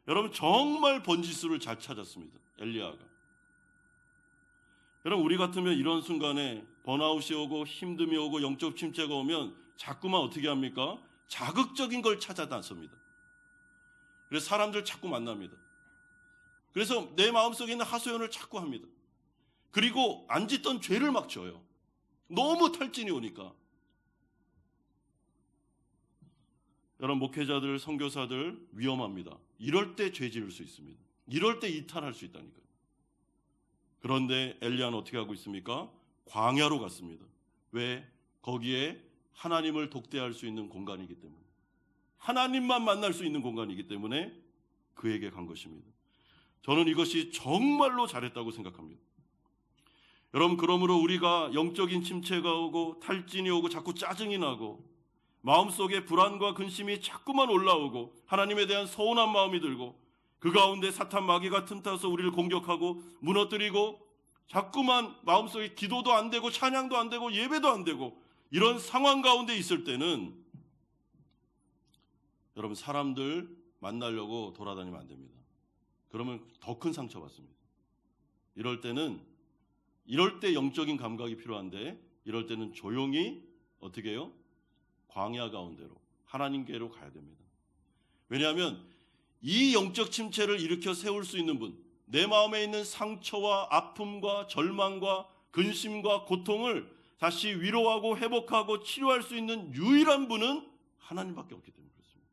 여러분, 정말 번지수를 잘 찾았습니다. 엘리야가. 여러분, 우리 같으면 이런 순간에 번아웃이 오고 힘듦이 오고 영적 침체가 오면 자꾸만 어떻게 합니까? 자극적인 걸 찾아 나섭니다. 그래서 사람들 자꾸 만납니다. 그래서 내 마음속에 있는 하소연을 자꾸 합니다. 그리고 안 짓던 죄를 막 져요. 너무 탈진이 오니까. 여러분, 목회자들, 선교사들 위험합니다. 이럴 때 죄 지을 수 있습니다. 이럴 때 이탈할 수 있다니까요. 그런데 엘리야는 어떻게 하고 있습니까? 광야로 갔습니다. 왜? 거기에 하나님을 독대할 수 있는 공간이기 때문에, 하나님만 만날 수 있는 공간이기 때문에 그에게 간 것입니다. 저는 이것이 정말로 잘했다고 생각합니다. 여러분, 그러므로 우리가 영적인 침체가 오고 탈진이 오고 자꾸 짜증이 나고 마음속에 불안과 근심이 자꾸만 올라오고 하나님에 대한 서운한 마음이 들고 그 가운데 사탄 마귀가 틈타서 우리를 공격하고 무너뜨리고 자꾸만 마음속에 기도도 안 되고 찬양도 안 되고 예배도 안 되고 이런 상황 가운데 있을 때는 여러분, 사람들 만나려고 돌아다니면 안 됩니다. 그러면 더 큰 상처 받습니다. 이럴 때 영적인 감각이 필요한데, 이럴 때는 조용히 어떻게 해요? 광야 가운데로, 하나님께로 가야 됩니다. 왜냐하면 이 영적 침체를 일으켜 세울 수 있는 분, 내 마음에 있는 상처와 아픔과 절망과 근심과 고통을 다시 위로하고 회복하고 치료할 수 있는 유일한 분은 하나님밖에 없기 때문에 그렇습니다.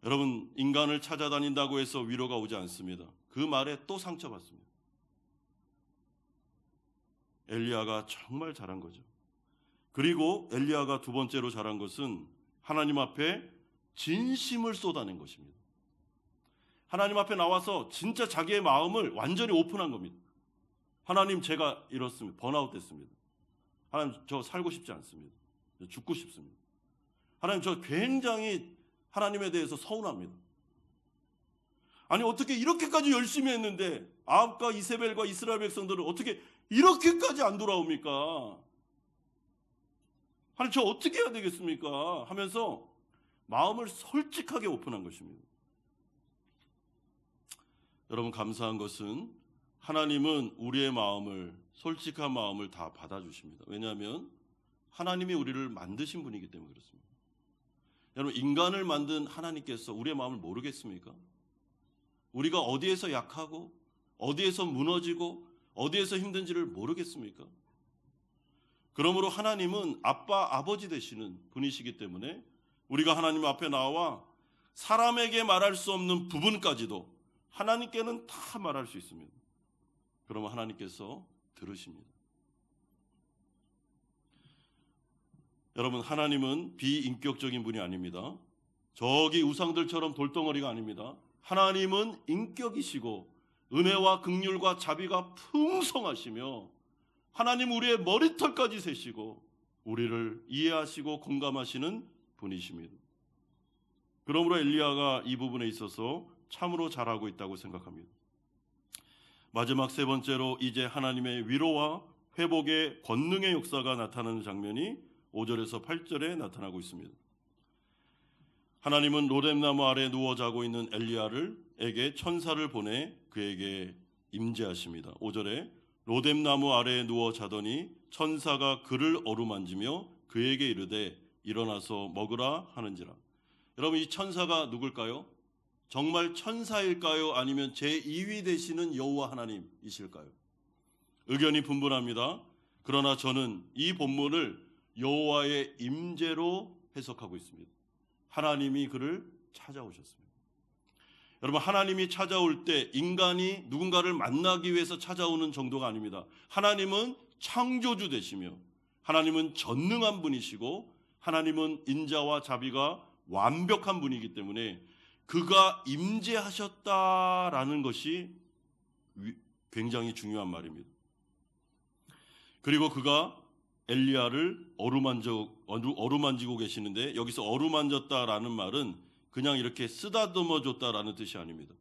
여러분, 인간을 찾아다닌다고 해서 위로가 오지 않습니다. 그 말에 또 상처받습니다. 엘리야가 정말 잘한 거죠. 그리고 엘리야가 두 번째로 잘한 것은 하나님 앞에 진심을 쏟아낸 것입니다. 하나님 앞에 나와서 진짜 자기의 마음을 완전히 오픈한 겁니다. 하나님, 제가 이렇습니다. 번아웃 됐습니다. 하나님, 저 살고 싶지 않습니다. 죽고 싶습니다. 하나님, 저 굉장히 하나님에 대해서 서운합니다. 아니, 어떻게 이렇게까지 열심히 했는데 아합과 이세벨과 이스라엘 백성들은 어떻게 이렇게까지 안 돌아옵니까? 하나님, 저 어떻게 해야 되겠습니까? 하면서 마음을 솔직하게 오픈한 것입니다. 여러분, 감사한 것은 하나님은 우리의 마음을, 솔직한 마음을 다 받아주십니다. 왜냐하면 하나님이 우리를 만드신 분이기 때문에 그렇습니다. 여러분, 인간을 만든 하나님께서 우리의 마음을 모르겠습니까? 우리가 어디에서 약하고 어디에서 무너지고 어디에서 힘든지를 모르겠습니까? 그러므로 하나님은 아빠, 아버지 되시는 분이시기 때문에 우리가 하나님 앞에 나와 사람에게 말할 수 없는 부분까지도 하나님께는 다 말할 수 있습니다. 그러면 하나님께서 들으십니다. 여러분, 하나님은 비인격적인 분이 아닙니다. 저기 우상들처럼 돌덩어리가 아닙니다. 하나님은 인격이시고 은혜와 긍휼과 자비가 풍성하시며 하나님 우리의 머리털까지 세시고 우리를 이해하시고 공감하시는 분이십니다. 그러므로 엘리야가 이 부분에 있어서 참으로 잘하고 있다고 생각합니다. 마지막 세 번째로 이제 하나님의 위로와 회복의 권능의 역사가 나타나는 장면이 5절에서 8절에 나타나고 있습니다. 하나님은 로뎀나무 아래 누워 자고 있는 엘리야에게 천사를 보내 그에게 임재하십니다. 5절에 로뎀나무 아래에 누워 자더니 천사가 그를 어루만지며 그에게 이르되 일어나서 먹으라 하는지라. 여러분, 이 천사가 누굴까요? 정말 천사일까요? 아니면 제2위 되시는 여호와 하나님이실까요? 의견이 분분합니다. 그러나 저는 이 본문을 여호와의 임재로 해석하고 있습니다. 하나님이 그를 찾아오셨습니다. 여러분, 하나님이 찾아올 때 인간이 누군가를 만나기 위해서 찾아오는 정도가 아닙니다. 하나님은 창조주 되시며 하나님은 전능한 분이시고 하나님은 인자와 자비가 완벽한 분이기 때문에 그가 임재하셨다라는 것이 굉장히 중요한 말입니다. 그리고 그가 엘리야를 어루만지고 계시는데, 여기서 어루만졌다라는 말은 그냥 이렇게 쓰다듬어 줬다라는 뜻이 아닙니다.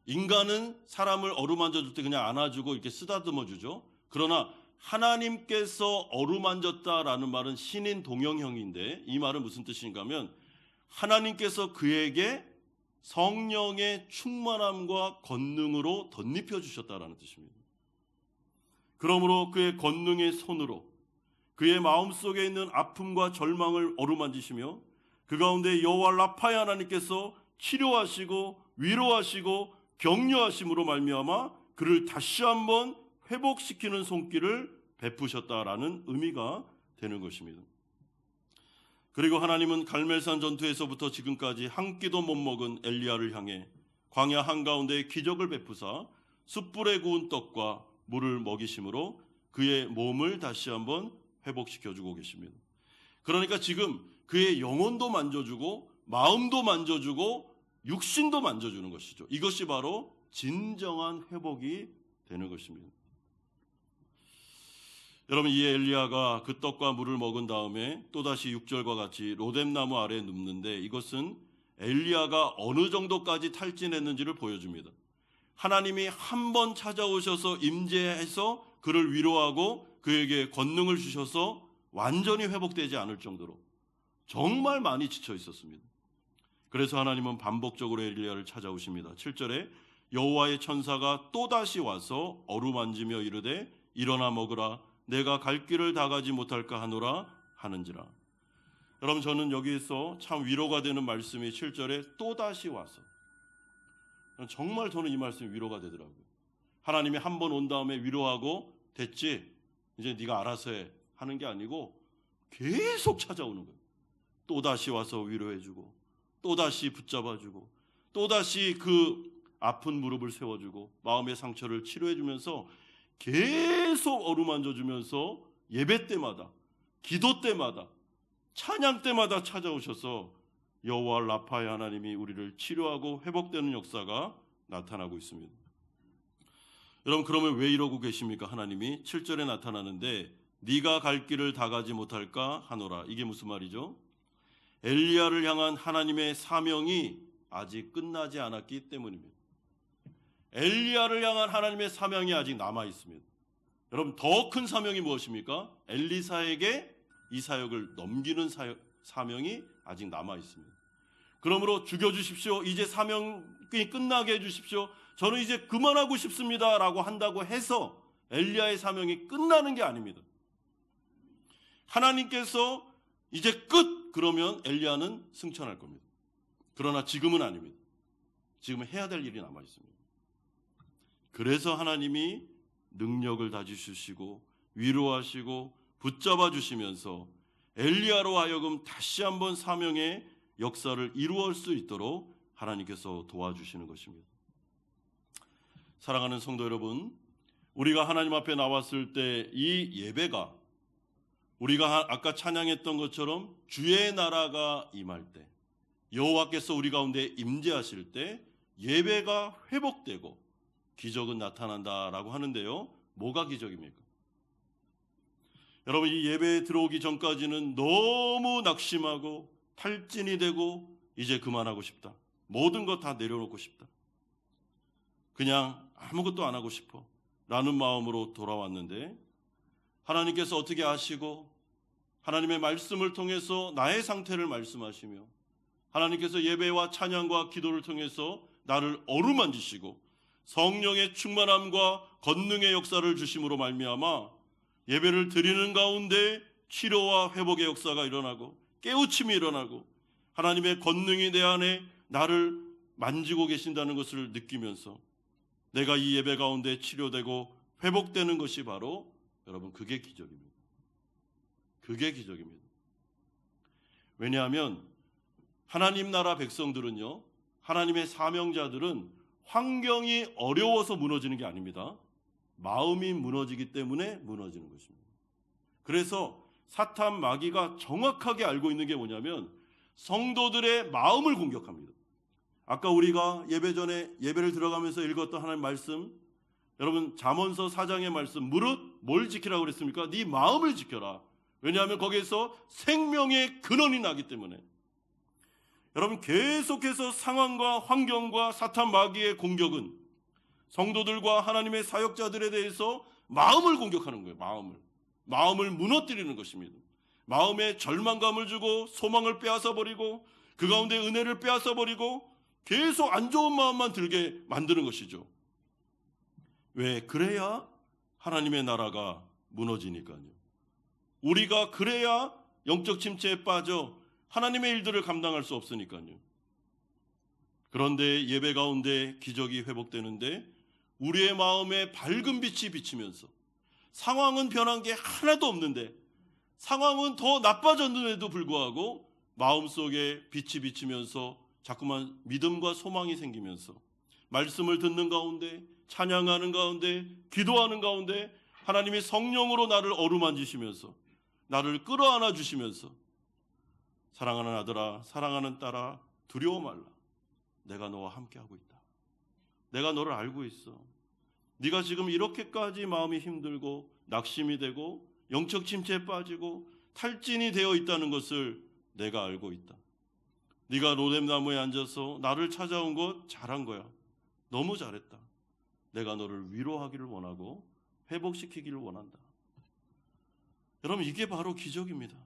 인간은 사람을 어루만져줄 때 그냥 안아주고 이렇게 쓰다듬어 주죠. 그러나 하나님께서 어루만졌다라는 말은 신인 동형형인데, 이 말은 무슨 뜻인가 하면 하나님께서 그에게 성령의 충만함과 권능으로 덧입혀 주셨다라는 뜻입니다. 그러므로 그의 권능의 손으로 그의 마음속에 있는 아픔과 절망을 어루만지시며 그 가운데 여호와 라파의 하나님께서 치료하시고 위로하시고 격려하심으로 말미암아 그를 다시 한번 회복시키는 손길을 베푸셨다라는 의미가 되는 것입니다. 그리고 하나님은 갈멜산 전투에서부터 지금까지 한 끼도 못 먹은 엘리야를 향해 광야 한가운데 기적을 베푸사 숯불에 구운 떡과 물을 먹이심으로 그의 몸을 다시 한번 회복시켜주고 계십니다. 그러니까 지금 그의 영혼도 만져주고 마음도 만져주고 육신도 만져주는 것이죠. 이것이 바로 진정한 회복이 되는 것입니다. 여러분, 이 엘리야가 그 떡과 물을 먹은 다음에 또다시 6절과 같이 로뎀나무 아래에 눕는데, 이것은 엘리야가 어느 정도까지 탈진했는지를 보여줍니다. 하나님이 한 번 찾아오셔서 임재해서 그를 위로하고 그에게 권능을 주셔서 완전히 회복되지 않을 정도로 정말 많이 지쳐 있었습니다. 그래서 하나님은 반복적으로 엘리야를 찾아오십니다. 7절에 여호와의 천사가 또다시 와서 어루만지며 이르되 일어나 먹으라, 내가 갈 길을 다 가지 못할까 하노라 하는지라. 여러분, 저는 여기에서 참 위로가 되는 말씀이 7절에 또다시 와서, 정말 저는 이 말씀이 위로가 되더라고요. 하나님이 한 번 온 다음에 위로하고 됐지, 이제 네가 알아서 해 하는 게 아니고 계속 찾아오는 거예요. 또다시 와서 위로해주고 또다시 붙잡아주고 또다시 그 아픈 무릎을 세워주고 마음의 상처를 치료해주면서 계속 어루만져주면서 예배 때마다, 기도 때마다, 찬양 때마다 찾아오셔서 여호와 라파의 하나님이 우리를 치료하고 회복되는 역사가 나타나고 있습니다. 여러분, 그러면 왜 이러고 계십니까? 하나님이 7절에 나타나는데 네가 갈 길을 다 가지 못할까 하노라. 이게 무슨 말이죠? 엘리야를 향한 하나님의 사명이 아직 끝나지 않았기 때문입니다. 엘리야를 향한 하나님의 사명이 아직 남아 있습니다. 여러분, 더 큰 사명이 무엇입니까? 엘리사에게 이 사역을 넘기는 사명이 아직 남아 있습니다. 그러므로 죽여주십시오, 이제 사명이 끝나게 해주십시오, 저는 이제 그만하고 싶습니다 라고 한다고 해서 엘리야의 사명이 끝나는 게 아닙니다. 하나님께서 이제 끝 그러면 엘리야는 승천할 겁니다. 그러나 지금은 아닙니다. 지금은 해야 될 일이 남아 있습니다. 그래서 하나님이 능력을 다지시고 위로하시고 붙잡아 주시면서 엘리야로 하여금 다시 한번 사명의 역사를 이루어질 수 있도록 하나님께서 도와주시는 것입니다. 사랑하는 성도 여러분, 우리가 하나님 앞에 나왔을 때 이 예배가 우리가 아까 찬양했던 것처럼 주의 나라가 임할 때, 여호와께서 우리 가운데 임재하실 때 예배가 회복되고 기적은 나타난다라고 하는데요. 뭐가 기적입니까? 여러분, 이 예배에 들어오기 전까지는 너무 낙심하고 탈진이 되고 이제 그만하고 싶다. 모든 것 다 내려놓고 싶다. 그냥 아무것도 안 하고 싶어 라는 마음으로 돌아왔는데 하나님께서 어떻게 아시고 하나님의 말씀을 통해서 나의 상태를 말씀하시며 하나님께서 예배와 찬양과 기도를 통해서 나를 어루만지시고 성령의 충만함과 권능의 역사를 주심으로 말미암아 예배를 드리는 가운데 치료와 회복의 역사가 일어나고 깨우침이 일어나고 하나님의 권능이 내 안에 나를 만지고 계신다는 것을 느끼면서 내가 이 예배 가운데 치료되고 회복되는 것이 바로 여러분 그게 기적입니다. 그게 기적입니다. 왜냐하면 하나님 나라 백성들은요, 하나님의 사명자들은 환경이 어려워서 무너지는 게 아닙니다. 마음이 무너지기 때문에 무너지는 것입니다. 그래서 사탄 마귀가 정확하게 알고 있는 게 뭐냐면 성도들의 마음을 공격합니다. 아까 우리가 예배 전에 예배를 들어가면서 읽었던 하나님 말씀, 여러분 잠언서 4장의 말씀, 무릇 뭘 지키라고 그랬습니까? 네 마음을 지켜라. 왜냐하면 거기에서 생명의 근원이 나기 때문에. 여러분 계속해서 상황과 환경과 사탄 마귀의 공격은 성도들과 하나님의 사역자들에 대해서 마음을 공격하는 거예요. 마음을 무너뜨리는 것입니다. 마음에 절망감을 주고 소망을 빼앗아 버리고 그 가운데 은혜를 빼앗아 버리고 계속 안 좋은 마음만 들게 만드는 것이죠. 왜? 그래야 하나님의 나라가 무너지니까요. 우리가 그래야 영적 침체에 빠져 하나님의 일들을 감당할 수 없으니까요. 그런데 예배 가운데 기적이 회복되는데 우리의 마음에 밝은 빛이 비치면서 상황은 변한 게 하나도 없는데 상황은 더 나빠졌는데도 불구하고 마음속에 빛이 비치면서 자꾸만 믿음과 소망이 생기면서 말씀을 듣는 가운데 찬양하는 가운데 기도하는 가운데 하나님이 성령으로 나를 어루만지시면서 나를 끌어안아 주시면서 사랑하는 아들아 사랑하는 딸아 두려워 말라. 내가 너와 함께하고 있다. 내가 너를 알고 있어. 네가 지금 이렇게까지 마음이 힘들고 낙심이 되고 영적 침체에 빠지고 탈진이 되어 있다는 것을 내가 알고 있다. 네가 로뎀나무에 앉아서 나를 찾아온 것 잘한 거야. 너무 잘했다. 내가 너를 위로하기를 원하고 회복시키기를 원한다. 여러분 이게 바로 기적입니다.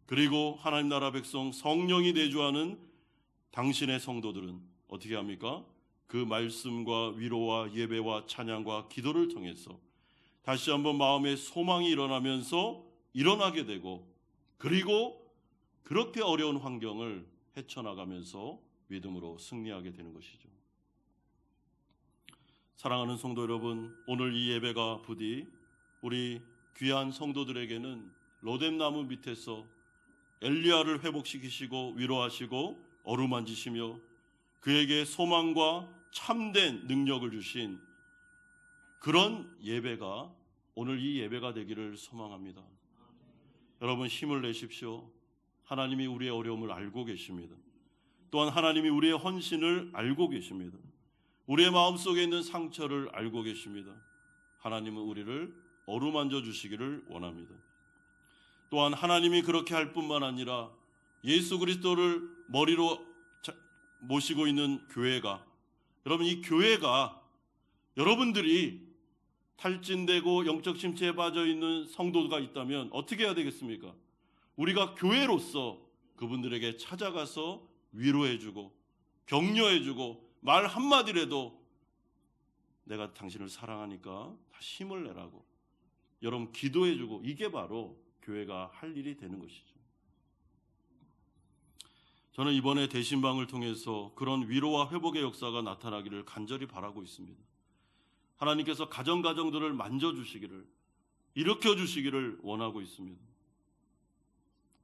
그리고 하나님 나라 백성 성령이 내주하는 당신의 성도들은 어떻게 합니까? 그 말씀과 위로와 예배와 찬양과 기도를 통해서 다시 한번 마음의 소망이 일어나게 되고 그리고 그렇게 어려운 환경을 헤쳐나가면서 믿음으로 승리하게 되는 것이죠. 사랑하는 성도 여러분, 오늘 이 예배가 부디 우리 귀한 성도들에게는 로뎀나무 밑에서 엘리야를 회복시키시고 위로하시고 어루만지시며 그에게 소망과 참된 능력을 주신 그런 예배가 오늘 이 예배가 되기를 소망합니다. 여러분 힘을 내십시오. 하나님이 우리의 어려움을 알고 계십니다. 또한 하나님이 우리의 헌신을 알고 계십니다. 우리의 마음속에 있는 상처를 알고 계십니다. 하나님은 우리를 어루만져 주시기를 원합니다. 또한 하나님이 그렇게 할 뿐만 아니라 예수 그리스도를 머리로 모시고 있는 교회가, 여러분 이 교회가 여러분들이 탈진되고 영적 침체에 빠져 있는 성도가 있다면 어떻게 해야 되겠습니까? 우리가 교회로서 그분들에게 찾아가서 위로해주고 격려해주고 말 한마디라도 내가 당신을 사랑하니까 다시 힘을 내라고 여러분 기도해주고 이게 바로 교회가 할 일이 되는 것이죠. 저는 이번에 대신방을 통해서 그런 위로와 회복의 역사가 나타나기를 간절히 바라고 있습니다. 하나님께서 가정들을 만져주시기를 일으켜주시기를 원하고 있습니다.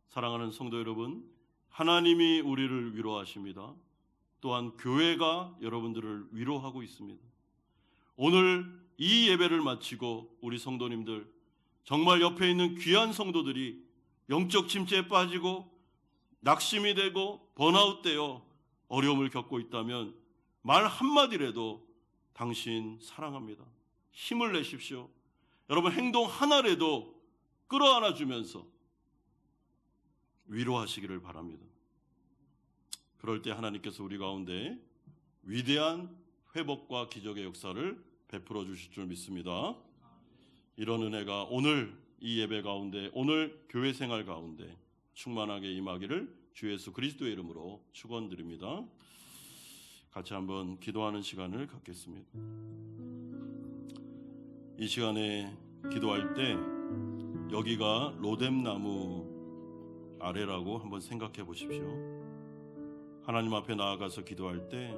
사랑하는 성도 여러분, 하나님이 우리를 위로하십니다. 또한 교회가 여러분들을 위로하고 있습니다. 오늘 이 예배를 마치고 우리 성도님들 정말 옆에 있는 귀한 성도들이 영적 침체에 빠지고 낙심이 되고 번아웃되어 어려움을 겪고 있다면 말 한마디라도 당신 사랑합니다. 힘을 내십시오. 여러분 행동 하나라도 끌어안아 주면서 위로하시기를 바랍니다. 그럴 때 하나님께서 우리 가운데 위대한 회복과 기적의 역사를 베풀어 주실 줄 믿습니다. 이런 은혜가 오늘 이 예배 가운데, 오늘 교회 생활 가운데 충만하게 임하기를 주 예수 그리스도의 이름으로 축원드립니다. 같이 한번 기도하는 시간을 갖겠습니다. 이 시간에 기도할 때 여기가 로뎀나무 아래라고 한번 생각해 보십시오. 하나님 앞에 나아가서 기도할 때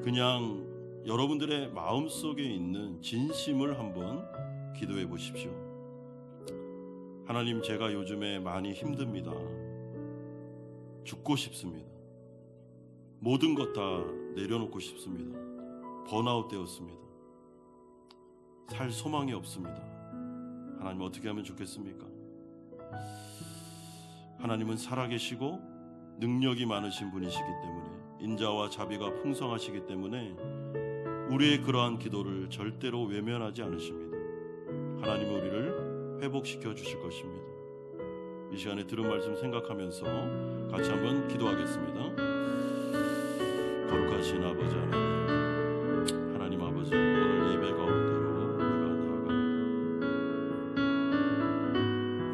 그냥 여러분들의 마음속에 있는 진심을 한번 기도해 보십시오. 하나님, 제가 요즘에 많이 힘듭니다. 죽고 싶습니다. 모든 것 다 내려놓고 싶습니다. 번아웃 되었습니다. 살 소망이 없습니다. 하나님, 어떻게 하면 좋겠습니까? 하나님은 살아계시고 능력이 많으신 분이시기 때문에, 인자와 자비가 풍성하시기 때문에 우리의 그러한 기도를 절대로 외면하지 않으십니다. 하나님이 우리를 회복시켜 주실 것입니다. 이 시간에 들은 말씀 생각하면서 같이 한번 기도하겠습니다. 거룩하신 아버지 하나님, 하나님 아버지, 오늘 예배 가운데로 우리가 나아갑니다.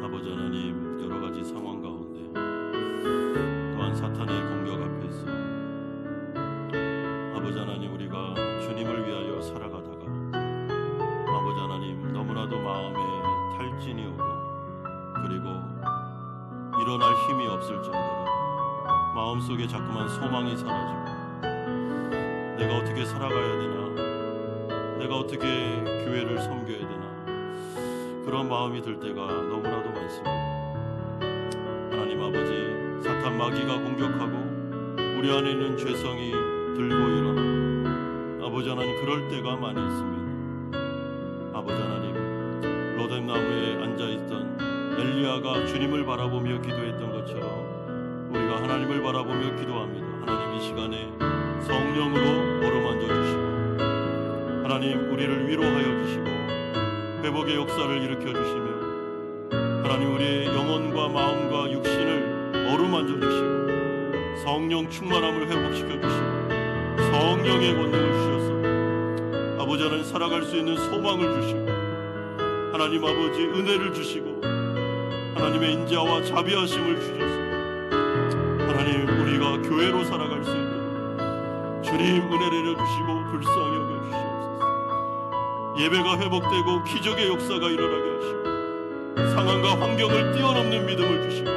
아버지 하나님, 여러 가지 상황 가운데, 또한 사탄의 공격 앞에서 아버지 하나님, 우리가 주님을 위하여 살아가다가 아버지 하나님, 너무나도 마음에 탈진이 오고, 그리고 일어날 힘이 없을 정도로 마음속에 자꾸만 소망이 사라지고, 내가 어떻게 살아가야 되나, 내가 어떻게 교회를 섬겨야 되나, 그런 마음이 들 때가 너무나도 많습니다. 하나님 아버지, 사탄 마귀가 공격하고 우리 안에 있는 죄성이 들고 일어나 아버지 하나님, 그럴 때가 많이 있습니다. 아버지 하나님, 로뎀나무에 앉아있던 엘리야가 주님을 바라보며 기도했던 것처럼 우리가 하나님을 바라보며 기도합니다. 하나님, 이 시간에 성령으로 어루만져 주시고, 하나님 우리를 위로하여 주시고 회복의 역사를 일으켜 주시며, 하나님 우리의 영혼과 마음과 육신을 어루만져 주시고 성령 충만함을 회복시켜 주시고 성령의 권능을 주셔서 아버지 하나님 살아갈 수 있는 소망을 주시고, 하나님 아버지 은혜를 주시고 하나님의 인자와 자비하심을 주셔서 하나님 우리가 교회로 살아갈 수 있도록 주님 은혜 내려주시고 불쌍히 여겨주시옵소서. 예배가 회복되고 기적의 역사가 일어나게 하시고 상황과 환경을 뛰어넘는 믿음을 주시고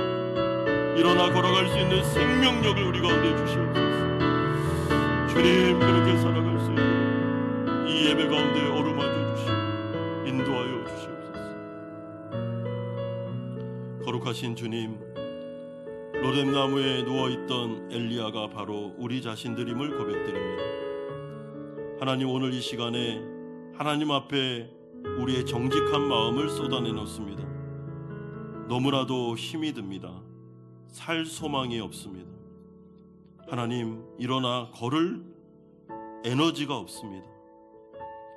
일어나 걸어갈 수 있는 생명력을 우리 가운데 주시옵소서. 주님, 그렇게 살아갈 수 있도록 이 예배 가운데 어루만져 주시고 인도하여 주시옵소서. 거룩하신 주님, 로뎀나무에 누워있던 엘리야가 바로 우리 자신들임을 고백드립니다. 하나님, 오늘 이 시간에 하나님 앞에 우리의 정직한 마음을 쏟아내 놓습니다. 너무나도 힘이 듭니다. 살 소망이 없습니다. 하나님, 일어나 걸을 에너지가 없습니다.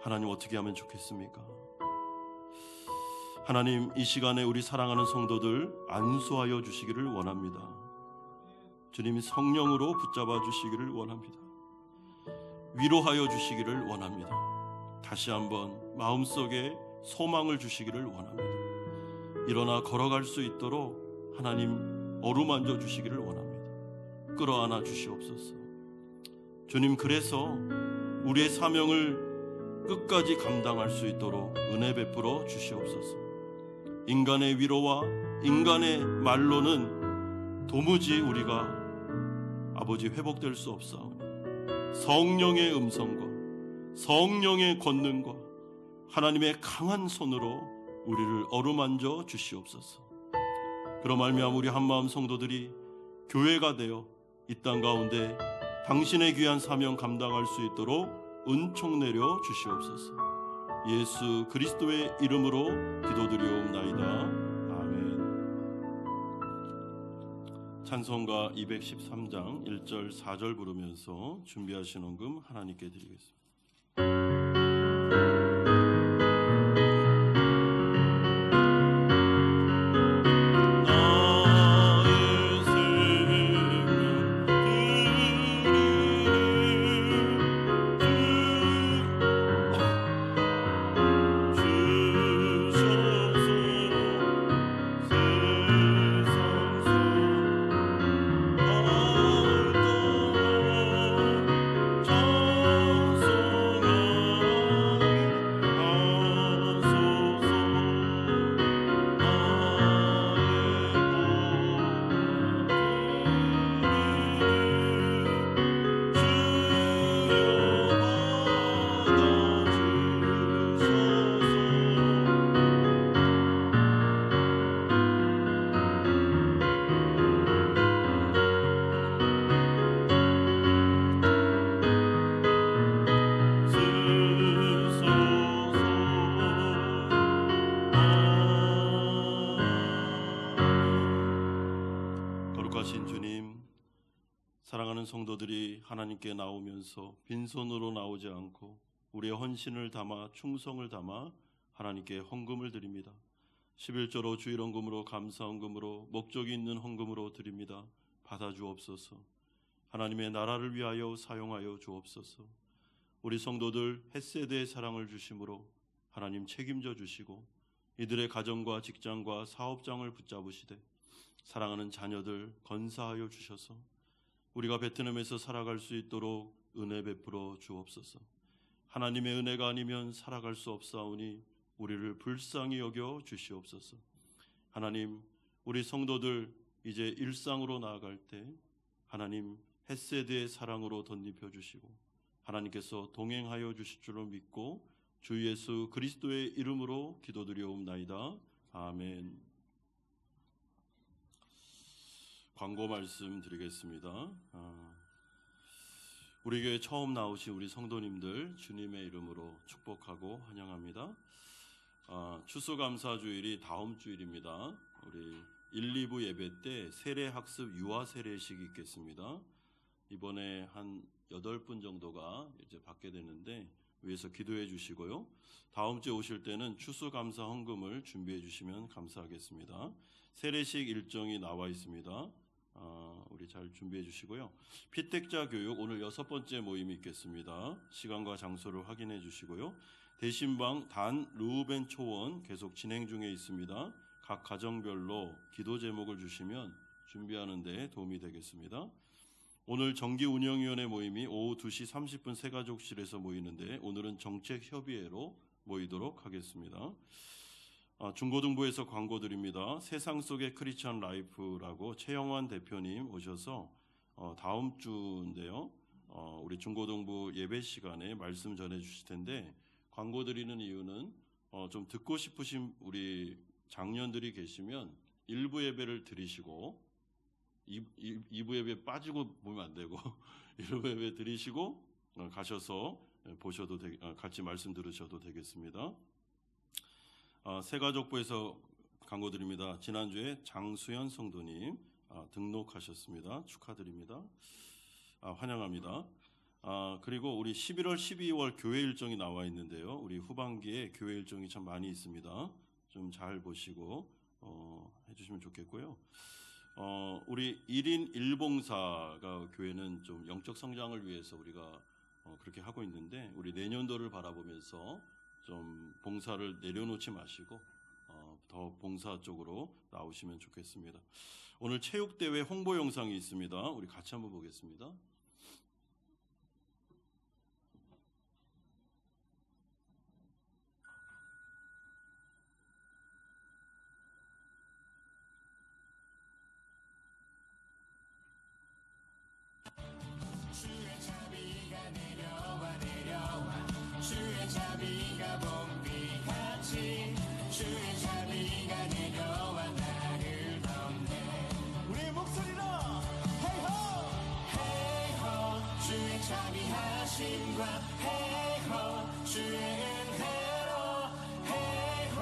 하나님, 어떻게 하면 좋겠습니까? 하나님, 이 시간에 우리 사랑하는 성도들 안수하여 주시기를 원합니다. 주님, 성령으로 붙잡아 주시기를 원합니다. 위로하여 주시기를 원합니다. 다시 한번 마음속에 소망을 주시기를 원합니다. 일어나 걸어갈 수 있도록 하나님 어루만져 주시기를 원합니다. 끌어안아 주시옵소서. 주님, 그래서 우리의 사명을 끝까지 감당할 수 있도록 은혜 베풀어 주시옵소서. 인간의 위로와 인간의 말로는 도무지 우리가 아버지 회복될 수 없사오니 성령의 음성과 성령의 권능과 하나님의 강한 손으로 우리를 어루만져 주시옵소서. 그로 말미암아 우리 한마음 성도들이 교회가 되어 이 땅 가운데 당신의 귀한 사명 감당할 수 있도록 은총 내려 주시옵소서. 예수 그리스도의 이름으로 기도드리옵나이다. 아멘. 찬송가 213장 1절 4절 부르면서 준비하신 헌금 하나님께 드리겠습니다. 나 성도들이 하나님께 나오면서 빈손으로 나오지 않고 우리의 헌신을 담아 충성을 담아 하나님께 헌금을 드립니다. 11조로 주일 헌금으로 감사 헌금으로 목적이 있는 헌금으로 드립니다. 받아주옵소서. 하나님의 나라를 위하여 사용하여 주옵소서. 우리 성도들 헷세대의 사랑을 주심으로 하나님 책임져 주시고 이들의 가정과 직장과 사업장을 붙잡으시되 사랑하는 자녀들 건사하여 주셔서 우리가 베트남에서 살아갈 수 있도록 은혜 베풀어 주옵소서. 하나님의 은혜가 아니면 살아갈 수 없사오니 우리를 불쌍히 여겨 주시옵소서. 하나님, 우리 성도들 이제 일상으로 나아갈 때 하나님 헷세대의 사랑으로 덧입혀 주시고 하나님께서 동행하여 주실 줄로 믿고 주 예수 그리스도의 이름으로 기도드리옵나이다. 아멘. 광고 말씀 드리겠습니다. 우리 교회 처음 나오신 우리 성도님들 주님의 이름으로 축복하고 환영합니다. 추수감사주일이 다음 주일입니다. 우리 1, 2부 예배 때 세례학습 유아 세례식이 있겠습니다. 이번에 한 8분 정도가 이제 받게 되는데 위에서 기도해 주시고요. 다음 주에 오실 때는 추수감사 헌금을 준비해 주시면 감사하겠습니다. 세례식 일정이 나와 있습니다. 우리 잘 준비해 주시고요. 피택자 교육 오늘 6번째 모임이 있겠습니다. 시간과 장소를 확인해 주시고요. 대신방 단 르우벤 초원 계속 진행 중에 있습니다. 각 가정별로 기도 제목을 주시면 준비하는 데 도움이 되겠습니다. 오늘 정기운영위원회 모임이 오후 2시 30분 새가족실에서 모이는데 오늘은 정책협의회로 모이도록 하겠습니다. 중고등부에서 광고 드립니다. 세상 속의 크리스천 라이프라고 최영환 대표님 오셔서 다음 주인데요. 우리 중고등부 예배 시간에 말씀 전해 주실 텐데 광고 드리는 이유는 좀 듣고 싶으신 우리 장년들이 계시면 1부 예배를 드리시고 2부 예배 빠지고 보면 안 되고 1부 예배 드리시고 가셔서 보셔도 같이 말씀 들으셔도 되겠습니다. 새가족부에서 광고 드립니다. 지난주에 장수연 성도님 등록하셨습니다. 축하드립니다. 환영합니다. 그리고 우리 11월, 12월 교회 일정이 나와 있는데요. 우리 후반기에 교회 일정이 참 많이 있습니다. 좀 잘 보시고 해주시면 좋겠고요. 우리 1인 1봉사가 교회는 좀 영적 성장을 위해서 우리가 그렇게 하고 있는데 우리 내년도를 바라보면서 좀 봉사를 내려놓지 마시고 더 봉사 쪽으로 나오시면 좋겠습니다. 오늘 체육대회 홍보 영상이 있습니다. 우리 같이 한번 보겠습니다. 주의 자비가 내려와 주의 자비가 봄비같이 주의 자비가 내려와 나를 덮네 우리 목소리로 헤이호 헤이호 주의 자비하심과 헤이호 주의 은혜로 헤이호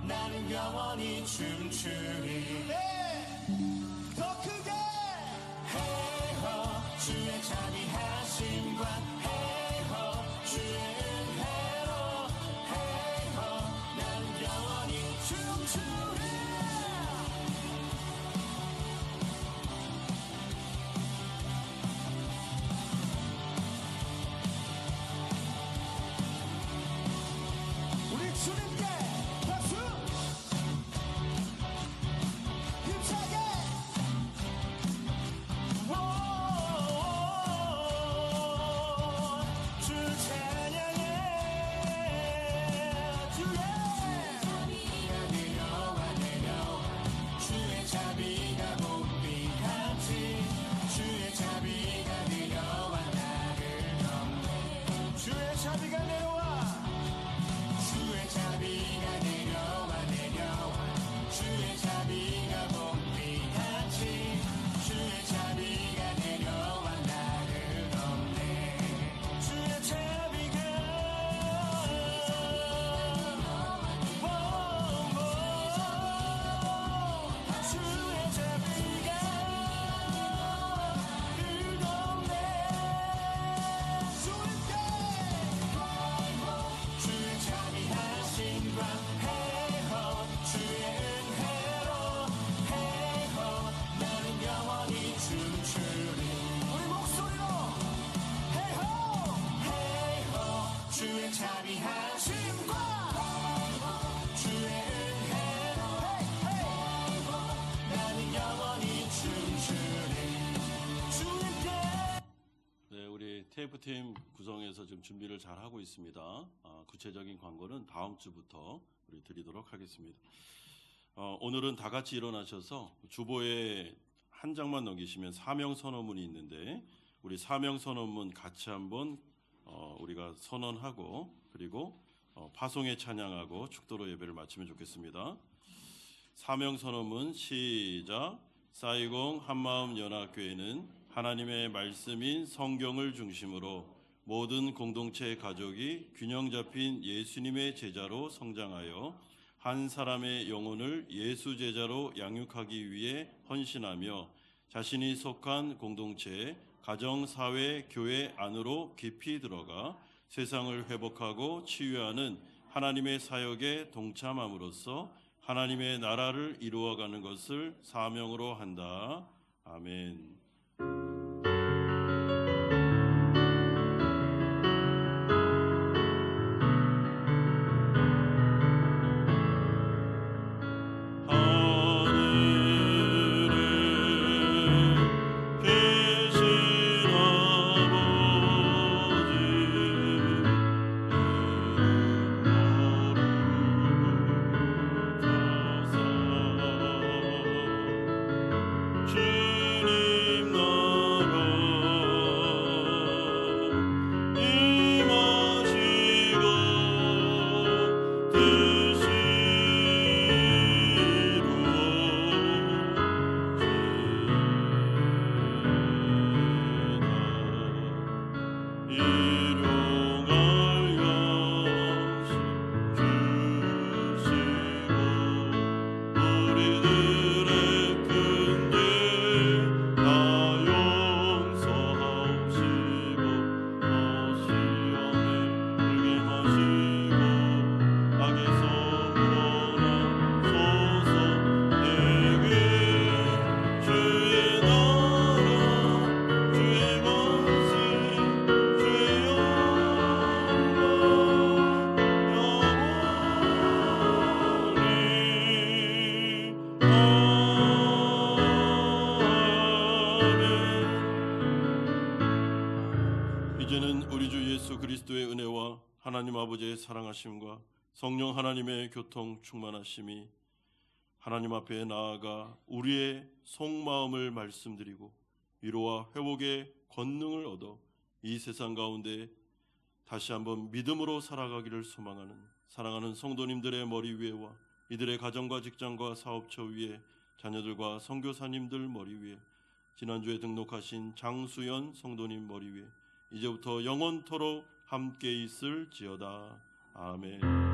나는 영원히 춤추리 더 크게 헤이호 주의 자비하심과 헤이호 주의 은혜로 헤이호 나는 영원히 춤추리 우리 주님께 박수 주의 자비하심과 주의 은혜로 나는 영원히 춤추리 주님께. 네, 우리 TF팀 구성해서 지금 준비를 잘 하고 있습니다. 구체적인 광고는 다음 주부터 우리 드리도록 하겠습니다. 오늘은 다 같이 일어나셔서 주보에 한 장만 넘기시면 사명 선언문이 있는데 우리 사명 선언문 같이 한번 우리가 선언하고 그리고 파송에 찬양하고 축도로 예배를 마치면 좋겠습니다. 사명 선언문 시작. 사이공 한마음 연합교회는 하나님의 말씀인 성경을 중심으로 모든 공동체 가족이 균형 잡힌 예수님의 제자로 성장하여 한 사람의 영혼을 예수 제자로 양육하기 위해 헌신하며 자신이 속한 공동체, 가정, 사회, 교회 안으로 깊이 들어가 세상을 회복하고 치유하는 하나님의 사역에 동참함으로써 하나님의 나라를 이루어가는 것을 사명으로 한다. 아멘. 이제는 우리 주 예수 그리스도의 은혜와 하나님 아버지의 사랑하심과 성령 하나님의 교통 충만하심이 하나님 앞에 나아가 우리의 속마음을 말씀드리고 위로와 회복의 권능을 얻어 이 세상 가운데 다시 한번 믿음으로 살아가기를 소망하는 사랑하는 성도님들의 머리 위에와 이들의 가정과 직장과 사업처 위에 자녀들과 선교사님들 머리 위에 지난주에 등록하신 장수연 성도님 머리 위에 이제부터 영원토록 함께 있을지어다. 아멘.